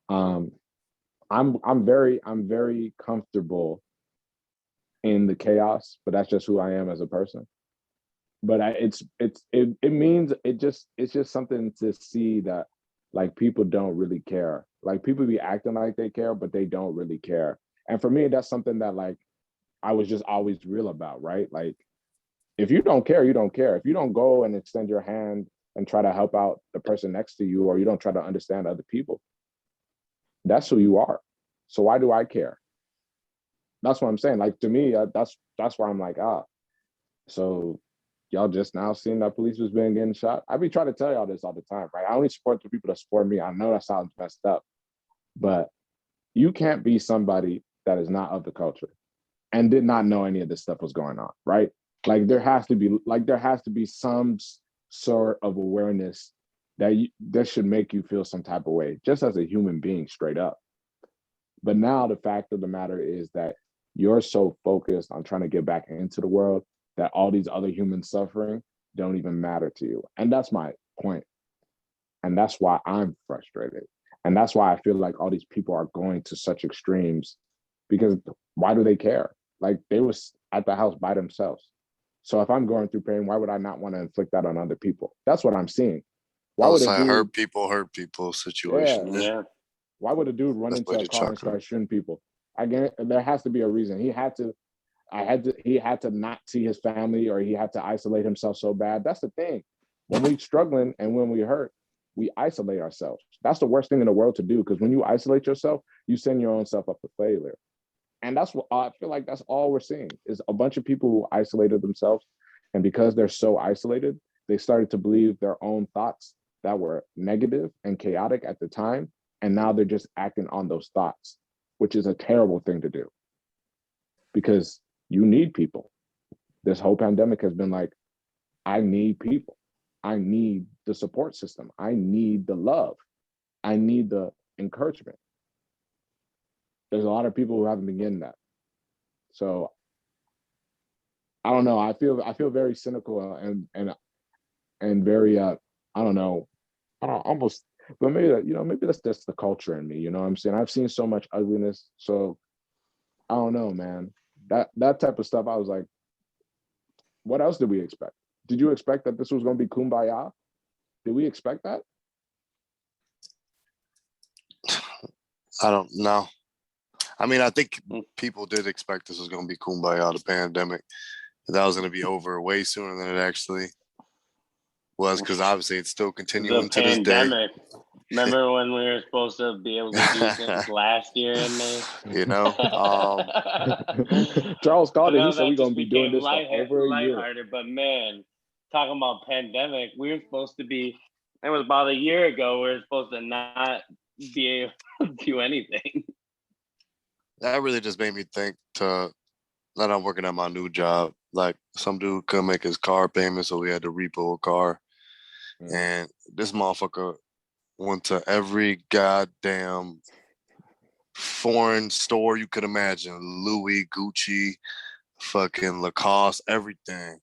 Um, I'm very comfortable in the chaos, but that's just who I am as a person. But it means it's just something to see that like people don't really care. Like people be acting like they care, but they don't really care. And for me, that's something that like I was just always real about, right? Like if you don't care, you don't care. If you don't go and extend your hand and try to help out the person next to you, or you don't try to understand other people, that's who you are. So why do I care? That's what I'm saying. Like to me, that's why I'm like, so y'all just now seeing that police was being getting shot. I be trying to tell y'all this all the time, right? I only support the people that support me. I know that sounds messed up, but you can't be somebody that is not of the culture and did not know any of this stuff was going on, right? Like there has to be some sort of awareness that should make you feel some type of way, just as a human being, straight up. But now the fact of the matter is that you're so focused on trying to get back into the world that all these other humans suffering don't even matter to you. And that's my point. And that's why I'm frustrated. And that's why I feel like all these people are going to such extremes, because why do they care? Like they was at the house by themselves. So if I'm going through pain, why would I not want to inflict that on other people? That's what I'm seeing. Why I would was a like dude, hurt people situation. yeah, Yeah, Yeah. why would a dude run that's the way into a to car and chuck start him. shooting people? Again, there has to be a reason. He had to not see his family, or he had to isolate himself so bad. That's the thing. When we struggling and when we hurt, we isolate ourselves. That's the worst thing in the world to do, because when you isolate yourself, you send your own self up to failure. And that's what I feel like that's all we're seeing is a bunch of people who isolated themselves. And because they're so isolated, they started to believe their own thoughts that were negative and chaotic at the time. And now they're just acting on those thoughts, which is a terrible thing to do, because you need people. This whole pandemic has been like, I need people. I need the support system. I need the love. I need the encouragement. There's a lot of people who haven't been getting that. So I don't know. I feel very cynical and very I don't know. I don't almost, but maybe maybe that's just the culture in me. You know what I'm saying? I've seen so much ugliness. So I don't know, man. That type of stuff. I was like, what else did we expect? Did you expect that this was going to be kumbaya? Did we expect that? I don't know. I mean, I think Mm. people did expect this was going to be kumbaya, the pandemic. That was going to be over way sooner than it actually was, because obviously it's still The continuing to this day. pandemic. Remember when we were supposed to be able to do things last year in May? You know, Charles I called it. He know said that we're just gonna be doing became this for over a year. lighthearted, but man, talking about pandemic, we were supposed to be. It was about a year ago. We were supposed to not be able to do anything. that really just made me think to that I'm working at my new job. Like some dude couldn't make his car payment, so we had to repo a car. And this motherfucker went to every goddamn foreign store you could imagine. Louis, Gucci, fucking Lacoste, everything.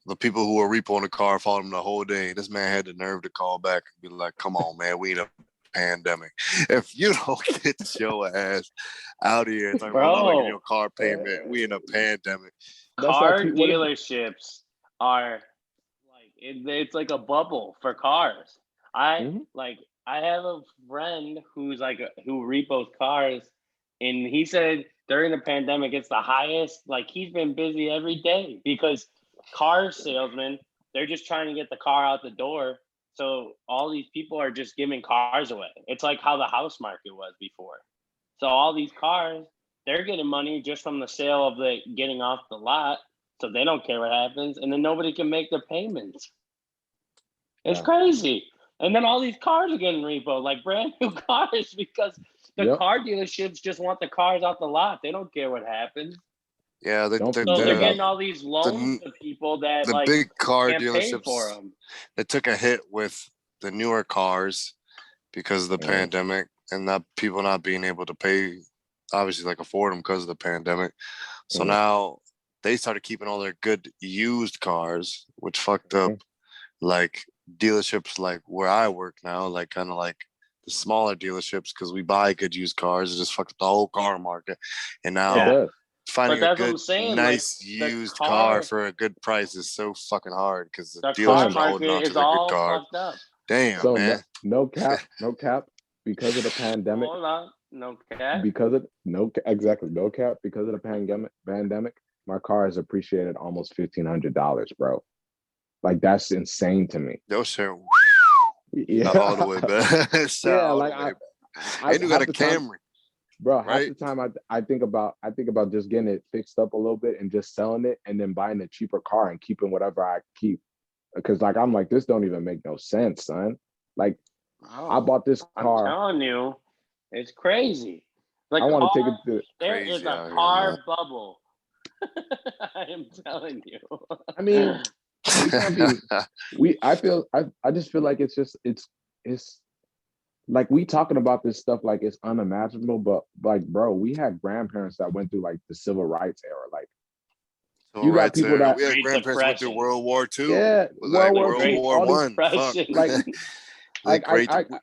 The people who were repoing the car followed him the whole day. This man had the nerve to call back and be like, come on, man, we in a pandemic. If you don't get your ass out of here talking about not making your car payment, we in a pandemic. That's Car like what if- dealerships are like it's like a bubble for cars. Mhm. I have a friend who's who repos cars, and he said during the pandemic it's the highest. Like he's been busy every day because car salesmen, they're just trying to get the car out the door. So all these people are just giving cars away. It's like how the house market was before. So all these cars, they're getting money just from the sale of the getting off the lot. So they don't care what happens, and then nobody can make their payments. It's Yeah. crazy. And then all these cars are getting repoed, like brand new cars, because the Yep. car dealerships just want the cars off the lot. They don't care what happens. Yeah, Don't So forget they're about getting all these loans to people that the like big car can't pay for dealerships. them. They took a hit with the newer cars because of the pandemic and not people not being able to pay, obviously, like afford them because of the pandemic. So now they started keeping all their good used cars, which fucked up like dealerships like where I work now, like kind of like the smaller dealerships, because we buy good used cars. It just fucked up the whole car market. And now It does. finding But a that's what good, I'm saying, nice like, the used car car- for a good price is so fucking hard because the The car dealerships are holding on market to is their good all cars. fucked up. Damn, So man. no cap, because of the pandemic. Hold on, no cap. Because of no cap because of the pandemic, my car has appreciated almost $1,500, bro. Like that's insane to me. Yo, shit. Yeah, All the way back. yeah. Like and you got a half the time, Camry. bro. Half right? the time, I think about just getting it fixed up a little bit and just selling it, and then buying a cheaper car and keeping whatever I keep. Because like I'm like, this don't even make no sense, son. Like I bought this I'm car. telling you, it's crazy. I want to take it to. There is Crazy a out here, car man. bubble. I am telling you. I mean, we can't be. I just feel like it's like we talking about this stuff like it's unimaginable, but like, bro, we had grandparents that went through like the civil rights era. Like you got people that we had Great grandparents went through Depression. World War II. Yeah, like World World War War II, One. Fuck. Depression. like the like Great I the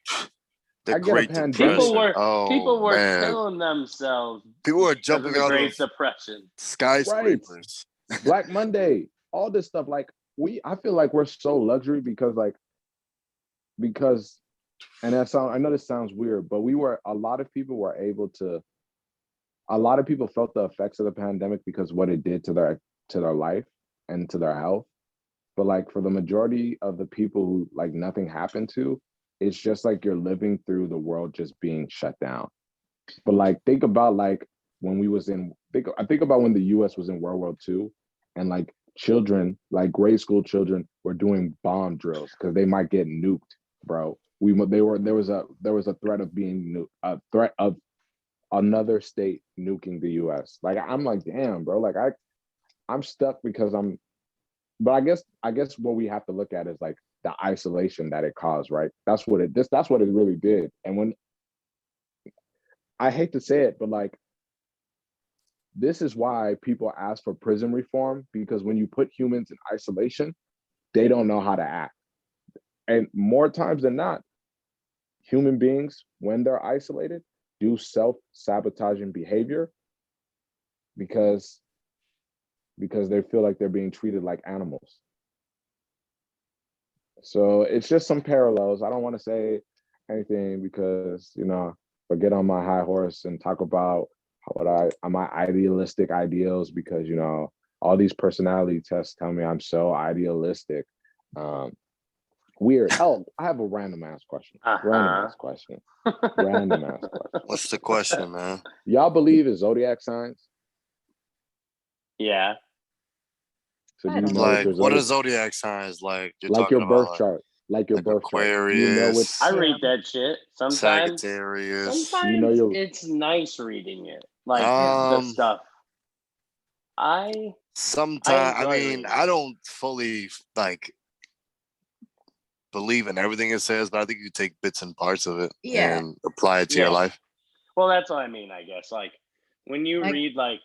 get a Great pandemic. Depression. People were man. killing themselves People were because of jumping the out Great of Depression. skyscrapers. Black Monday, all this stuff. Like I feel like we're so luxury because and I know this sounds weird, but a lot of people felt the effects of the pandemic because what it did to their life and to their health. But like for the majority of the people who like nothing happened to, it's just like you're living through the world just being shut down. But like think about like when I think about when the US was in World War II and like children, like grade school children were doing bomb drills because they might get nuked, bro. There was a threat of being a threat of another state nuking the US. Like I'm like, damn, bro. Like I'm stuck because but I guess what we have to look at is like the isolation that it caused, right? That's what it really did. And when I hate to say it, but like this is why people ask for prison reform, because when you put humans in isolation, they don't know how to act. And more times than not, human beings, when they're isolated, do self-sabotaging behavior because they feel like they're being treated like animals. So it's just some parallels. I don't want to say anything because, or get on my high horse and talk about my idealistic ideals, because all these personality tests tell me I'm so idealistic. Weird. Oh, I have a random ass question. Random ass question. What's the question, man? Y'all believe in zodiac signs? Yeah. So I do you don't know Like, your what are zodiac signs? Like, you're like talking your birth about chart, like your like birth chart? Aquarius, I read that shit sometimes. Sagittarius. Sometimes it's nice reading it, like the stuff. I Sometimes, I enjoy mean, reading I it. don't fully like believe in everything it says, but I think you take bits and parts of it Yeah. and apply it to your Yeah. life. Well, that's what I mean, I guess. Like when you Like- read like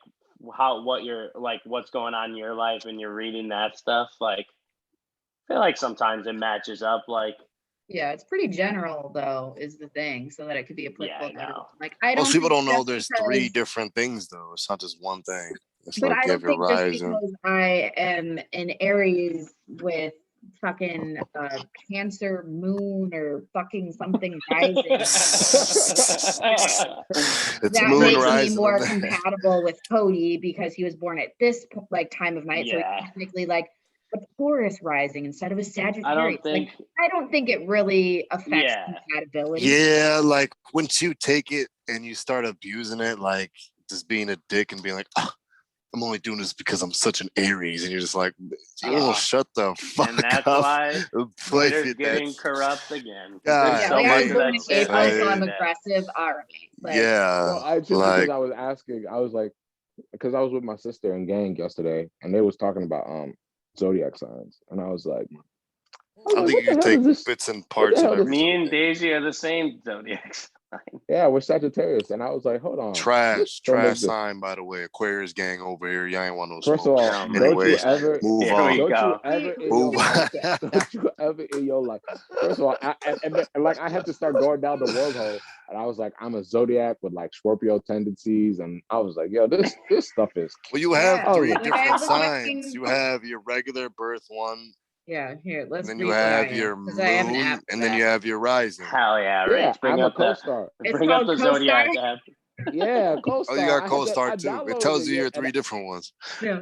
what's going on in your life and you're reading that stuff, like I feel like sometimes it matches up. Like Yeah, it's pretty general though, is the thing, so that it could be applicable. Yeah, I to know. everyone. Like I don't Most people think don't know just there's because- 3 different things though. It's not just one thing. It's But like I you have don't your think just rising. because I am an Aries with fucking Cancer moon or fucking something rising, It's that moon makes me rising. more compatible with Cody because he was born at this time of night. Yeah. So technically like a Taurus rising instead of a Sagittarius. I don't think. I don't think it really affects Yeah. compatibility. Yeah, like once you take it and you start abusing it, like just being a dick and being like, "Ah, I'm only doing this because I'm such an Aries," and you're just like, shut the fuck And that's up. why Play Twitter's it, getting that's- corrupt again. God, There's Yeah, so like I much was of born that in shit. April, so I- I'm aggressive. All right. Like, yeah, Well, just like because I was asking, I was like, because I was with my sister and gang yesterday, and they was talking about zodiac signs, and I was like, I think you take bits and parts of hell does- everything. Me and Daisy are the same zodiacs. yeah, we're Sagittarius, and I was like, hold on, this Trash don't make this- sign, by the way. Aquarius gang over here. Y'all ain't want no First smoke. of all, don't you Anyways, ever move Here on. we Don't go. you ever in Move your life, on. don't you ever in your life. First of all, like I had to start going down the wormhole, and I was like, I'm a zodiac with like Scorpio tendencies, and I was like, yo, this stuff is. Well, you have Yeah, 3 like, I different was signs. fucking- You have your regular birth one, yeah, here, let's and then read you what I have am, your 'cause I have an moon, app for and then that. you have your rising. Hell yeah, Yeah, Rich. Bring I'm a up the co-star. It's bring up called the Zodiac Co-Star? app. Yeah, co-star. Oh, you got I co-star too. It downloaded tells you yeah, your and 3 different ones. Yeah.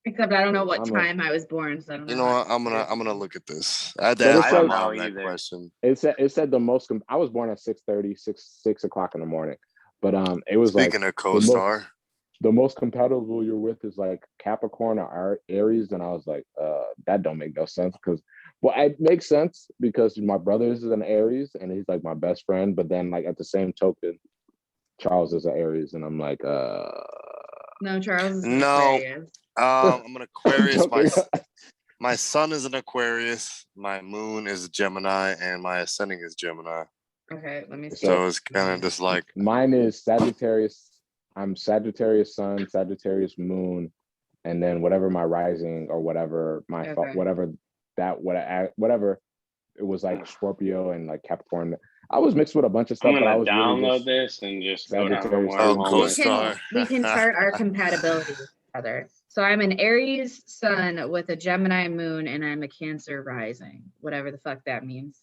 Except I don't know what I'm time I was born, so I don't know. You know how what? to I'm do gonna it. look at this. I had to But it ask my says- mom I don't that know question. It said the most. I was born at 6:30, 6 o'clock in the morning, but it was Speaking like of co-star, the most compatible you're with is like Capricorn or Aries, and I was like, that don't make no sense because, well, it makes sense because my brother is an Aries and he's like my best friend, but then like at the same token, Charles is an Aries, and I'm like, No, Charles is an No. Aquarius. I'm an Aquarius. joking. My sun is an Aquarius. My moon is a Gemini, and my ascending is Gemini. Okay, let me see. So it's kind of just like Mine is Sagittarius. I'm Sagittarius Sun, Sagittarius Moon, and then whatever my rising or whatever Okay. whatever it was like Scorpio and like Capricorn. I was mixed with a bunch of stuff, I'm but I gonna was download really just this and just go down the Sagittarius. Oh, wormhole. co-star. We can chart our compatibility with each other. So I'm an Aries sun with a Gemini moon, and I'm a Cancer rising, whatever the fuck that means.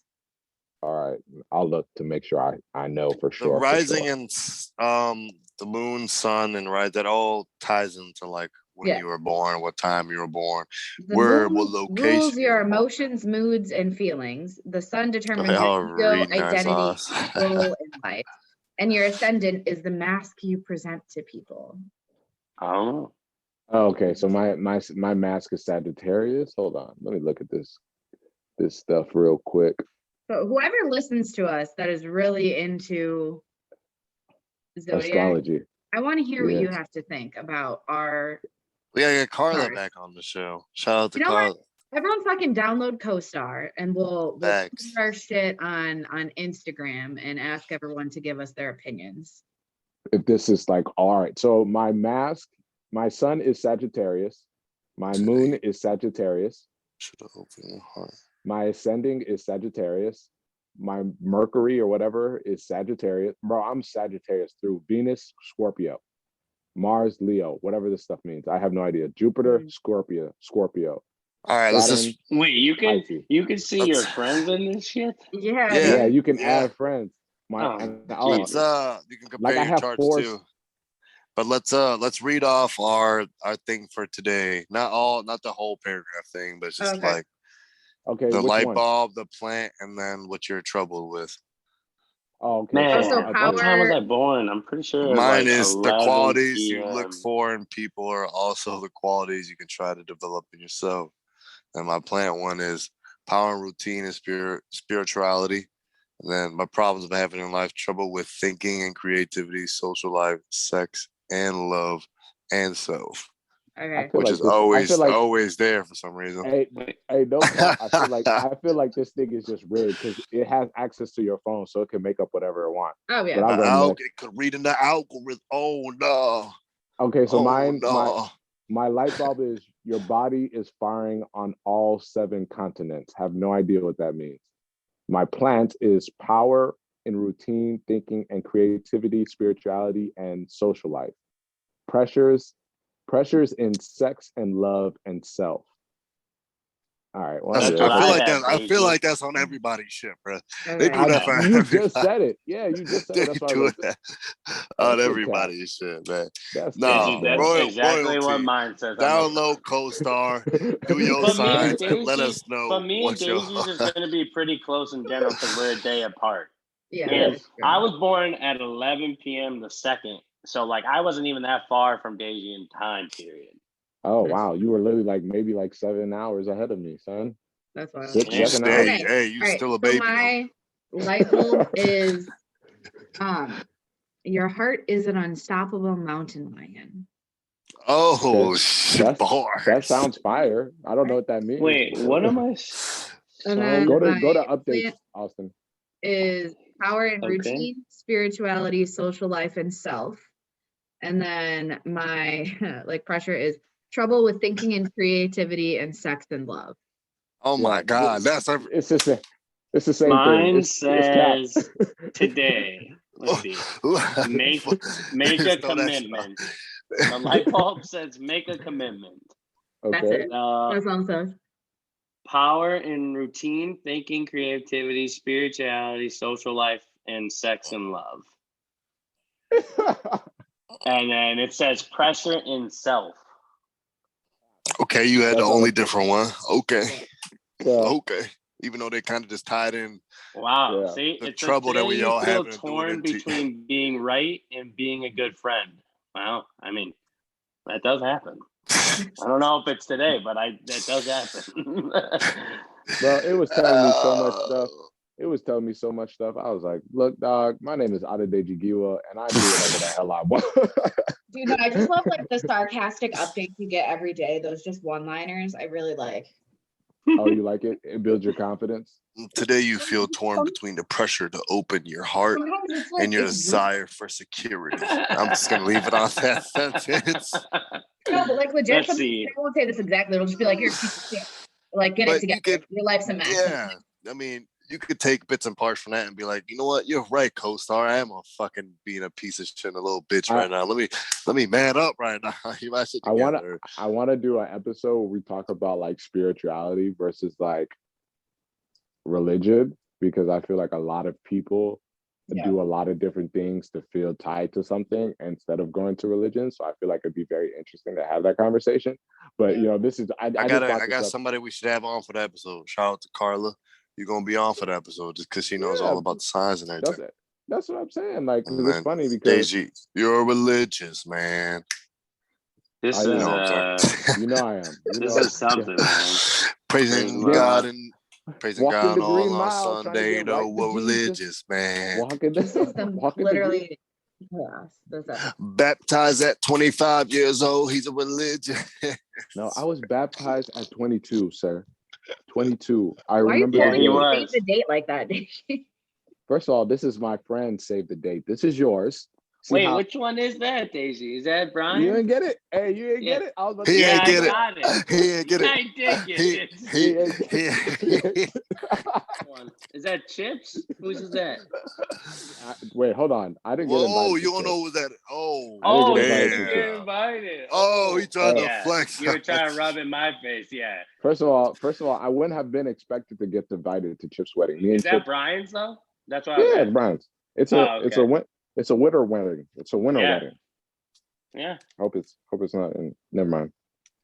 all right. I'll look to make sure I know for the sure. for rising sure. and the moon, sun, and right. That all ties into like when Yeah. you were born, what time you were born. The Where, moon what location rules you your were born. emotions, moods, and feelings. The sun determines Okay, your I'll ego, read nice identity, ass. role in life. And your ascendant is the mask you present to people. I don't know. Oh, okay, so my mask is Sagittarius. Hold on, let me look at this stuff real quick. So whoever listens to us that is really into zodiac, Astrology. I want to hear what you Yes. have to think about our. We gotta get Carla Sorry. back on the show. Shout out to You know what? Carla. Everyone fucking download CoStar and we'll put Thanks. our shit on Instagram and ask everyone to give us their opinions. If this is like, all right, so my mask, my sun is Sagittarius, my moon is Sagittarius, Should have opened your heart. my ascending is Sagittarius, my Mercury or whatever is Sagittarius. Bro, I'm Sagittarius through Venus, Scorpio, Mars, Leo, whatever this stuff means. I have no idea. Jupiter, Scorpio. All right, let's Saturn, just Wait, you can Pisces. see your Let's- friends in this shit? Yeah. Yeah. Yeah, you can Yeah. add friends. Jesus. You can compare I your have charts four. too. But let's read off our thing for today. Not the whole paragraph thing, but it's just Okay. like Okay, the which light one? bulb, the plant, and then what you're troubled with. Oh, okay. Man, Also, what time power- was I born? I'm pretty sure it was Mine like is the 11 qualities you p.m. look for in people are also the qualities you can try to develop in yourself. And my plant one is power and routine and spirituality. And then my problems of having in life, trouble with thinking and creativity, social life, sex and love and self, Okay. which is always there for some reason. Hey, no cap. I feel like this thing is just rigged because it has access to your phone, so it can make up whatever it wants. Oh yeah. But I'll go next. It could read in the algorithm. Oh no. Okay, so No. my light bulb is your body is firing on all 7 continents. Have no idea what that means. My plant is power in routine, thinking, and creativity, spirituality, and social life. Pressures in sex and love and self. All right. Well, That's what I feel Daisy. like that's on everybody's shit, bro. Okay. They do that for you everybody. just said it. Yeah, you just said They it. That's why I do was like, that on that's everybody's shit, man. that's No, Daisy, that's exactly royalty. what mine says. Download CoStar, do your But me and signs, and let Daisy, us know but me and what's your. Daisy's is going to be pretty close in general because we're a day apart. Yeah. And that's true. I was born at 11 p.m. the 2nd. So, like, I wasn't even that far from Daisy in time period. Oh wow, you were literally maybe 7 hours ahead of me, son. That's why. 6, Yeah. 7 Hey, hours. hey, you All right. still a So baby though. my light bulb is your heart is an unstoppable mountain lion. Oh, Okay. shit, bars. That sounds fire. I don't know what that means. Wait, what am I? And then Go to my updates, plant Austin. is power and Okay. routine, spirituality, social life, and self. And then my pressure is trouble with thinking and creativity and sex and love. Oh my God, that's a. It's the same. It's the same Mine thing. says today. Let's see. Make a Just throw that shit commitment. The light bulb says make a commitment. That's Okay. it. That's all it says. Power in routine, thinking, creativity, spirituality, social life, and sex and love. And then it says pressure in self. Okay, you had the That's only all. different one. Okay. Yeah. Okay. Even though they kind of just tied in. Wow. Yeah. See, The it's trouble that we you all feel have to do it torn into- between being right and being a good friend. Well, I mean, that does happen. I don't know if it's today, but that does happen. Bro, it was telling me so much stuff. It was telling me so much stuff. I was like, look, dog, my name is Adedeji Giwa, and I do whatever the hell I want. Dude, no, I just love the sarcastic updates you get every day. Those just one-liners I really like. Oh, you like it? It builds your confidence. Today you feel torn between the pressure to open your heart Sometimes it's and your it's desire for security. I'm just gonna leave it on that sentence. no, but legit, Let's sometimes see. they won't say this exactly. It'll just be like, you're a piece of shit. Get But it together. you could- Your life's a mess. Yeah, I mean, you could take bits and parts from that and be like, you know what, you're right, co-star. I am a fucking being a piece of shit and a little bitch right now. Let me man up right now. You my shit together. I wanna do an episode where we talk about spirituality versus religion, because I feel like a lot of people do a lot of different things to feel tied to something instead of going to religion. So I feel like it'd be very interesting to have that conversation. But this is I got somebody we should have on for the episode. Shout out to Carla. You're gonna be on for the episode just because she knows all about the signs and everything. That's what I'm saying. Cause it's funny because Daisy, you're religious, man. This I is am. I am. This is something, man. Praising Praise God God. and praising Walking God the Green all on Mile, trying to Sunday. get Though right we're to Jesus. religious, man. Walking Literally. Yes, that's it. Baptized at 25 years old. He's a religion. No, I was baptized at 22, sir. 22. I Why are you remember. Yeah, holding he me was. save the date like that, Daisy? First of all, this is my friend. Save the date. This is yours. See Wait, how- which one is that, Daisy? Is that Brian? You didn't get it. Hey, you didn't get it. I was about to He say, ain't I get it. got it. He ain't get it. I did get it. One. Is that Chips? Whose is that? Wait, hold on. I didn't get Whoa, invited. you don't know who's that? Oh, Oh, get you invited didn't to get Chips. invited. Oh, he tried to yeah. flex. You were trying to rub in my face, yeah. First of all, I wouldn't have been expected to get invited to Chip's wedding. Me and Is that Chip, Brian's though? That's what I was yeah, asking. Brian's. It's Oh, it's a okay. it's a winter wedding. It's a winter Yeah. wedding. Yeah, Hope it's not in. Never mind.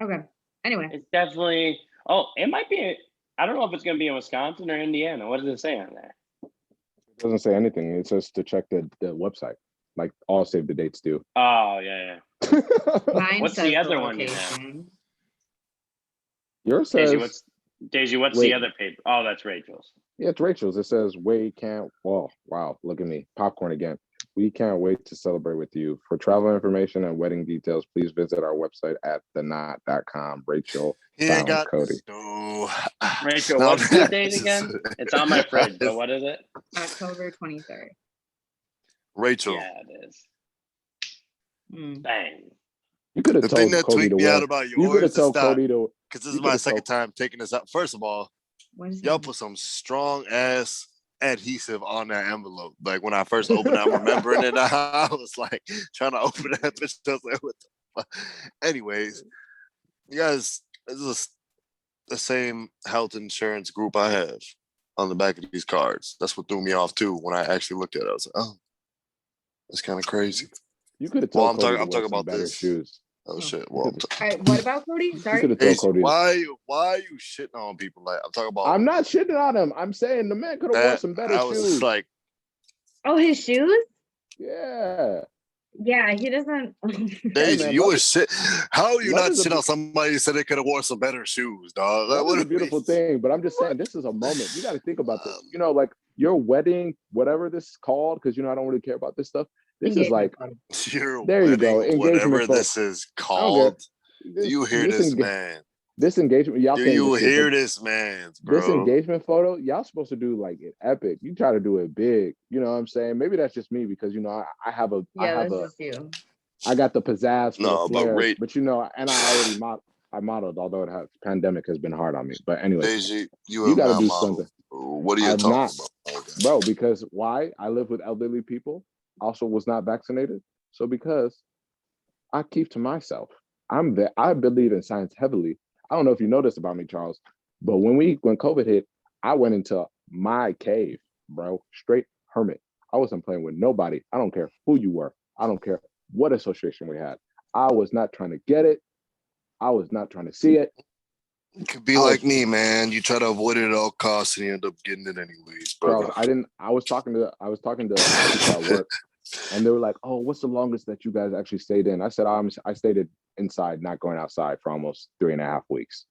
Okay. Anyway, it's definitely. Oh, it might be. I don't know if it's going to be in Wisconsin or Indiana. What does it say on there? It doesn't say anything. It says to check the website, like all save the dates do. Oh, yeah. mine What's says the other one you have? location. Yours says Daisy? What's wait. the other paper? Oh, that's Rachel's. Yeah, it's Rachel's. It says we can't. Oh, wow! Look at me, popcorn again. We can't wait to celebrate with you. For travel information and wedding details, please visit our website at thenot.com. Rachel He ain't found got Cody. no. Rachel, No, what's the that date is- again? It's on my fridge, but what is it? October 23rd. Rachel. Yeah, it is. Mm. Bang. You could have The thing told that Cody to tweaked me wear. out about You could yours have is told stop. Cody to. Because this You is my could've second told- time taking this out. First of all, What is y'all that? put some strong ass adhesive on that envelope. Like when I first opened it, I'm remembering it. I was like trying to open that bitch. I was like, what the fuck? Anyways, you guys, this is the same health insurance group I have on the back of these cards. That's what threw me off too when I actually looked at it. I was like, oh, that's kind of crazy. You could have Well, told I'm Cody talking. I'm to wear talking some about better this. shoes. Oh Oh. shit. Well, I'm All right, what about Cody? You could Sorry. have told Daisy, Cody. why are you shitting on people? Like I'm talking about I'm not shitting on him. I'm saying the man could have worn that. some better I was shoes. just like, Oh, his shoes? Yeah. Yeah, he doesn't. Daisy, man, you love was shit. How are you love not is a shit on somebody who said they could have worn some better shoes, dog? Like, Love what is a do beautiful we- thing, but I'm just saying this is a moment. You got to think about this. You know, like your wedding, whatever this is called, because I don't really care about this stuff. This is like, Your there you go, wedding, engagement whatever photo. this is I don't called. this, You hear this, this enga- man? this engagement, y'all Do can't you even see it, hear but this man, this bro? engagement photo, y'all supposed to do like it epic. You try to do it big. You know what I'm saying? Maybe that's just me because I have a Yeah, this is you. I got the pizzazz for No, the but flair, rate but and I already modeled, although pandemic has been hard on me. But anyway, Daisy, you you have got to not do modeled. something. What are you I'm talking not, about? bro, because why? I live with elderly people, also was not vaccinated. So because I keep to myself, I believe in science heavily. I don't know if you know this about me, Charles, but when COVID hit, I went into my cave, bro, straight hermit. I wasn't playing with nobody. I don't care who you were. I don't care what association we had. I was not trying to get it. I was not trying to see it. You could be like me, man. You try to avoid it at all costs and you end up getting it anyways, brother. Charles, I was talking to people at work, and they were like, "Oh, what's the longest that you guys actually stayed in?" I said, "I stayed inside, not going outside for almost 3.5 weeks."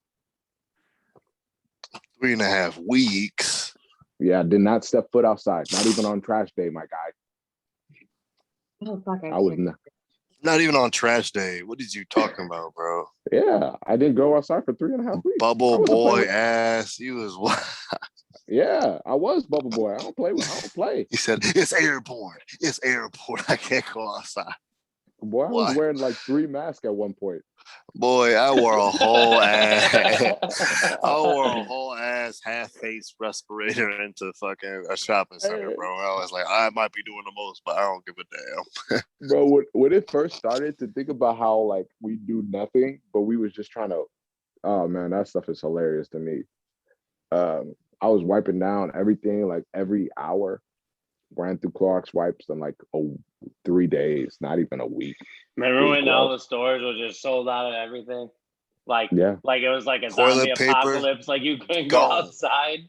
3.5 weeks. Yeah, I did not step foot outside, not even on trash day, my guy. Oh fuck! I was not even on trash day. What is you talking about, bro? Yeah, I didn't go outside for 3.5 weeks. Bubble boy ass. You was what? Yeah, I was bubble boy. I don't play. He said it's airborne. It's airborne. I can't go outside. Boy, I was wearing like 3 masks at one point. Boy, I wore a whole ass half-face respirator into fucking a shopping center, bro. I was like, I might be doing the most, but I don't give a damn. Bro, when it first started, to think about how like we do nothing, but we was just trying to, oh man, that stuff is hilarious to me. I was wiping down everything like every hour, ran through Clorox wipes in like 3 days, not even a week. Remember when all the stores were just sold out of everything? Like it was like a toilet zombie paper, apocalypse. Like you couldn't go outside.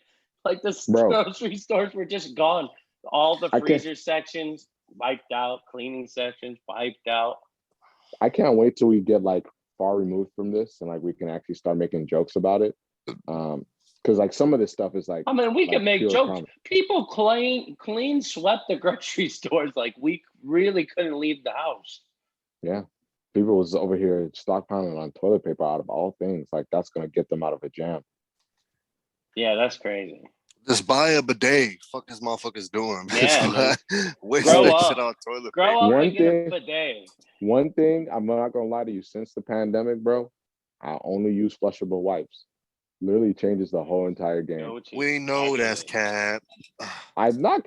Like the grocery stores were just gone. All the freezer sections wiped out, cleaning sections wiped out. I can't wait till we get like far removed from this and like we can actually start making jokes about it. Because like some of this stuff is like, I mean, we like can make jokes. Comment. People clean swept the grocery stores. Like we really couldn't leave the house. Yeah. People was over here stockpiling on toilet paper out of all things. Like that's going to get them out of a jam. Yeah, that's crazy. Just buy a bidet. Fuck this motherfuckers doing. Yeah, wasting that shit on toilet paper. Grow up and get a bidet. One thing, I'm not going to lie to you, since the pandemic, bro, I only use flushable wipes. Literally changes the whole entire game. We know that's cap. I'm not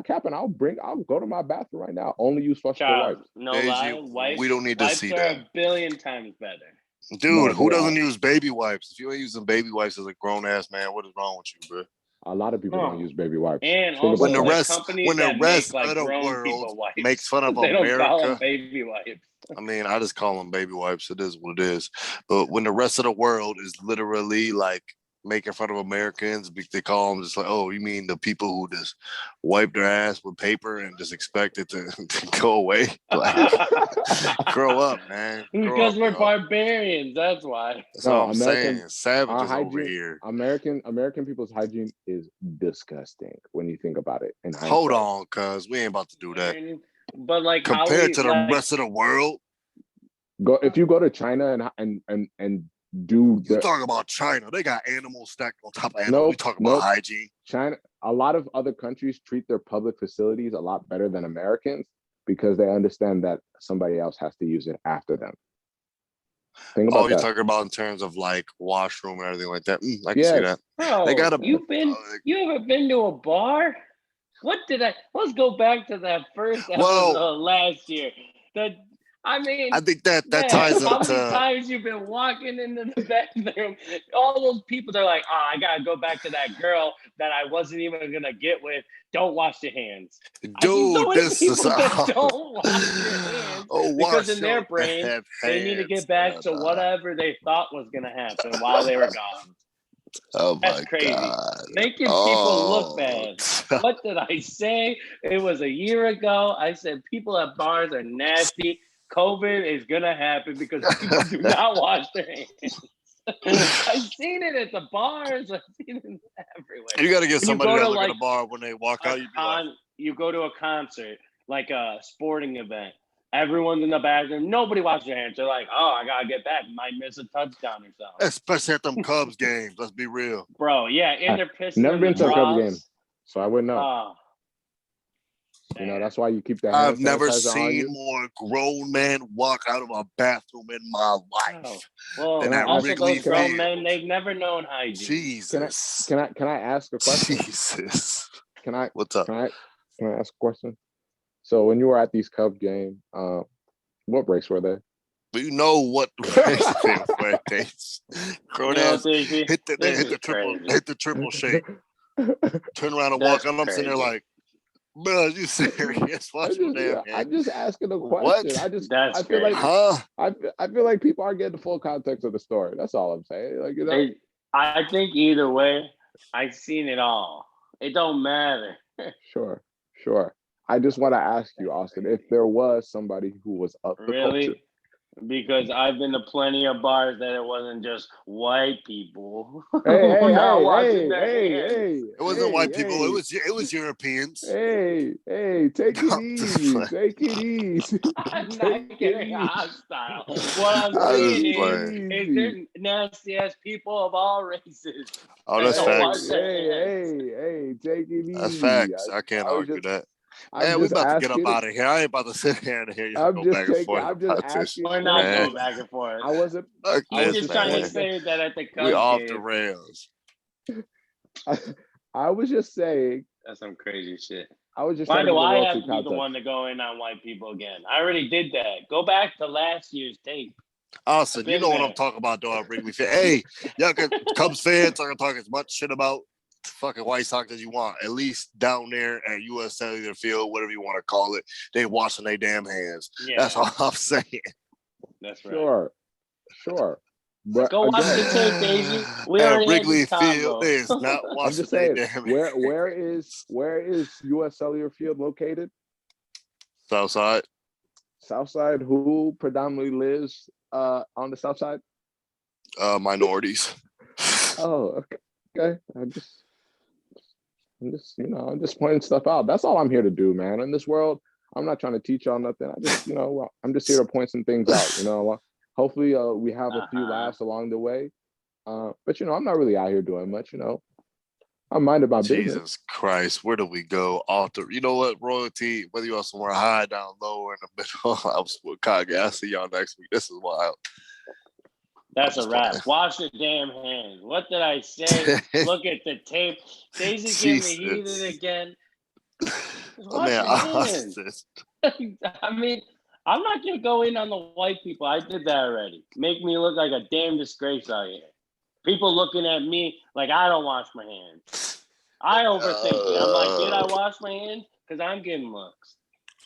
capping. I'll go to my bathroom right now. Only use flushable wipes. No lie, wipes. We don't need to see that. Wipes are a billion times better. Dude, who doesn't use baby wipes? If you ain't using baby wipes as a grown ass man, what is wrong with you, bro? A lot of people don't No. use baby wipes. And Think also When about the that. like rest companies when the that make rest like of the grown world people wipes. makes fun of They don't call them America, baby wipes. I mean, I just call them baby wipes. It is what it is. But when the rest of the world is literally like making fun of Americans, they call them just like, oh, you mean the people who just wipe their ass with paper and just expect it to, to go away? Like, grow up, man. Grow Because up, we're yo. barbarians, that's why. That's No, all I'm saying. our Savages over hygiene, here. American people's hygiene is disgusting when you think about it in Hold hindsight. on, cuz we ain't about to do that. But like how Compared we to the like rest of the world, If you go to China and do you the talk about China. They got animals stacked on top of animals. We nope, talk about nope. hygiene. China, a lot of other countries treat their public facilities a lot better than Americans because they understand that somebody else has to use it after them. Think Oh, about you're that. talking about in terms of like washroom and everything like that. I can see Yes. that. bro, They got a. you ever been to a bar? Let's go back to that first Well- episode last year. I mean, I think that man, ties how many into. times you've been walking into the bathroom? All those people, they're like, oh, I gotta go back to that girl that I wasn't even gonna get with. Don't wash your hands. I see so Dude, many this people is. that don't wash your hands Oh, because wash in their your brain, damn they need to hands. get back to Nah. whatever they thought was gonna happen while they were gone. Oh That's my crazy. god. Making people look bad. What did I say? It was a year ago. I said people at bars are nasty. COVID is gonna happen because people do not wash their hands. I've seen it at the bars. I've seen it everywhere. You got to get When you somebody go that to, look at like, a bar when they walk out. You be like, you go to a concert, like a sporting event. Everyone's in the bathroom. Nobody washes their hands. They're like, oh, I gotta get back. Might miss a touchdown or something. especially at them Cubs games. Let's be real. Bro, yeah, and they're pissing Never in been the to a Cubs game, draws. so I wouldn't know. Oh, You know, man. that's why you keep that hand I've never sanitizer on seen you. more grown men walk out of a bathroom in my life. Well, Then Can I also ask- those can I- grown men, they've never known hygiene. Jesus. Can I ask a question? Jesus. Can I What's up? can I ask a question? So when you were at these Cubs game, what race were they? But you know what race they were. They grown You know, ass Daisy, hit the this is triple crazy. hit the triple shake. Turn around and That's walk out. I'm sitting there crazy. like, bro, you serious? Watch your damn hand. I'm just asking a What? question. That's I feel like crazy. Huh? I feel like people aren't getting the full context of the story. That's all I'm saying. Like, you know, I think either way, I've seen it all. It don't matter. sure. I just want to ask you, Austin, if there was somebody who was up the culture. Really? Because I've been to plenty of bars that it wasn't just white people not washing their hands. It wasn't white people. It was Europeans. Hey, take it easy. Take it easy. I'm not getting hostile. What I'm I was saying just is playing. there's nasty ass people of all races. Oh, that's Don't watch facts. their hands. Hey, take it easy. That's facts. I can't argue that. Man, we about to get up out of here. I ain't about to sit here and hear you go back and forth. I'm just about this. asking. We're not Man. going back and forth. I wasn't. Fuck He's this, just trying to man. say that at the We Cubs off game. the rails. I was just saying. That's some crazy shit. I was just. Why trying to do give the I world have some to be the context. one to go in on white people again? I already did that. Go back to last year's tape. Austin, I've you been know what there. I'm talking about, though. I Wrigley Field. Hey, y'all can Cubs fans. I can talk as much shit about fucking White Sox as you want. At least down there at US Cellular Field, whatever you want to call it, they washing their damn hands. Yeah, That's all I'm saying. that's right. Sure. But Go watch again, the tape, Daisy. We At already had Wrigley this Field, combo. they is not I'm washing just their saying, damn where is US Cellular Field located? Southside. Southside. Who predominantly lives on the south side? Minorities. Oh, okay. I'm just I'm just pointing stuff out. That's all I'm here to do, man. In this world, I'm not trying to teach y'all nothing. I just, I'm just here to point some things out. Hopefully, we have a few laughs along the way. But I'm not really out here doing much. I'm minding my business. Jesus Christ, where do we go? You know what, royalty, whether you're somewhere high, down low, or in the middle, I was with Kage. I'll see y'all next week. This is wild. That's a wrap. Wash your damn hands. What did I say? Look at the tape. Daisy getting me heated again. Wash your hands. I mean, I'm not going to go in on the white people. I did that already. Make me look like a damn disgrace out here. People looking at me like I don't wash my hands. I overthink it. I'm like, did I wash my hands? Because I'm getting looks.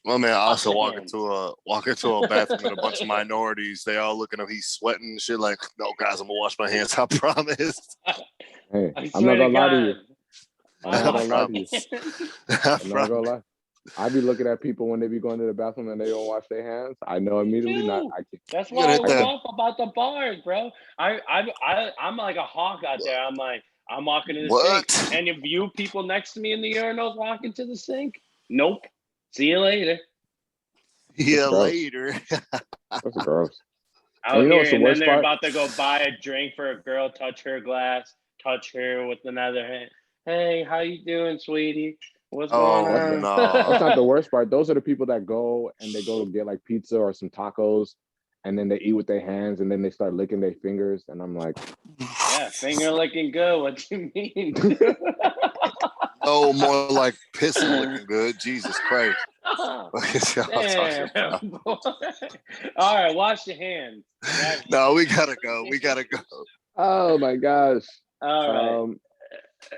My man also your walk hands. into a bathroom with a bunch of minorities. They all looking up. He's sweating and shit. Like, no, guys, I'm gonna wash my hands. I promise. Hey, I I'm not swear to gonna lie to you. God. I'm not gonna lie to you. I I'm not gonna lie. I be looking at people when they be going to the bathroom and they don't wash their hands. I know immediately. Not. I can't. That's You gotta why I hit was that. off about the bars, bro. I'm like a hawk out there. I'm like, I'm walking to the What? sink. And if you people next to me in the urinals walking to the sink, nope. See you later. Yeah, That's gross. later. That's gross. Out you know here, what's the and then worst they're part? about to go buy a drink for a girl, touch her glass, touch her with another hand. Hey, how you doing, sweetie? What's going on? no. That's not the worst part. Those are the people that go and they go to get like pizza or some tacos, and then they eat with their hands, and then they start licking their fingers, and I'm like, Yeah, finger licking good. What you mean? No, more like pissing looking good. Jesus Christ. What y'all talking about? Damn, boy. All right, wash your hands. No, we gotta go. We gotta go. oh my gosh. All right.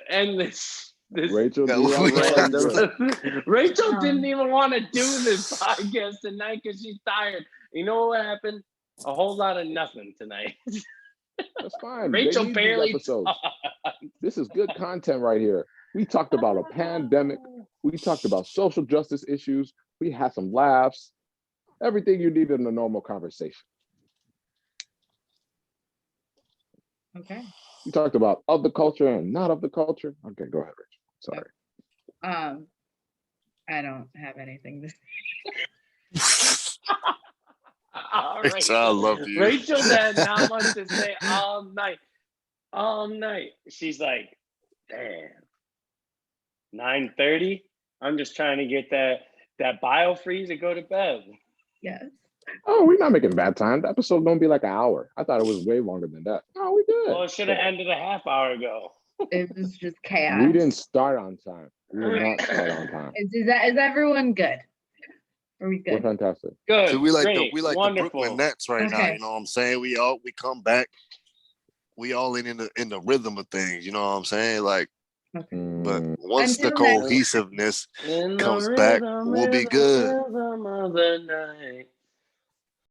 And this Rachel, Yeah, do you want we to go? gotta You good? Rachel didn't even want to do this podcast tonight because she's tired. You know what happened? A whole lot of nothing tonight. That's fine. Rachel they need barely these episodes. talked. This is good content right here. We talked about a pandemic. We talked about social justice issues. We had some laughs. Everything you need in a normal conversation. Okay. We talked about of the culture and not of the culture. Okay, go ahead, Rachel. Sorry. I don't have anything to Rachel, I love you. Rachel had not much to say all night. All night. She's like, damn. 9:30. I'm just trying to get that biofreeze and go to bed. Yes. Oh, we're not making bad time. The episode's gonna be like an hour. I thought it was way longer than that. Oh, we good. Well, it should have ended a half hour ago. It was just chaos. We didn't start on time. We did not start on time. Is everyone good? Are we We're good? fantastic. Good. So we like great, the wonderful. Brooklyn Nets right now. Okay. You know what I'm saying? We come back. We all in the rhythm of things. You know what I'm saying? Like, but once the Until next- cohesiveness In the comes back, rhythm, we'll be rhythm, good. rhythm of the night.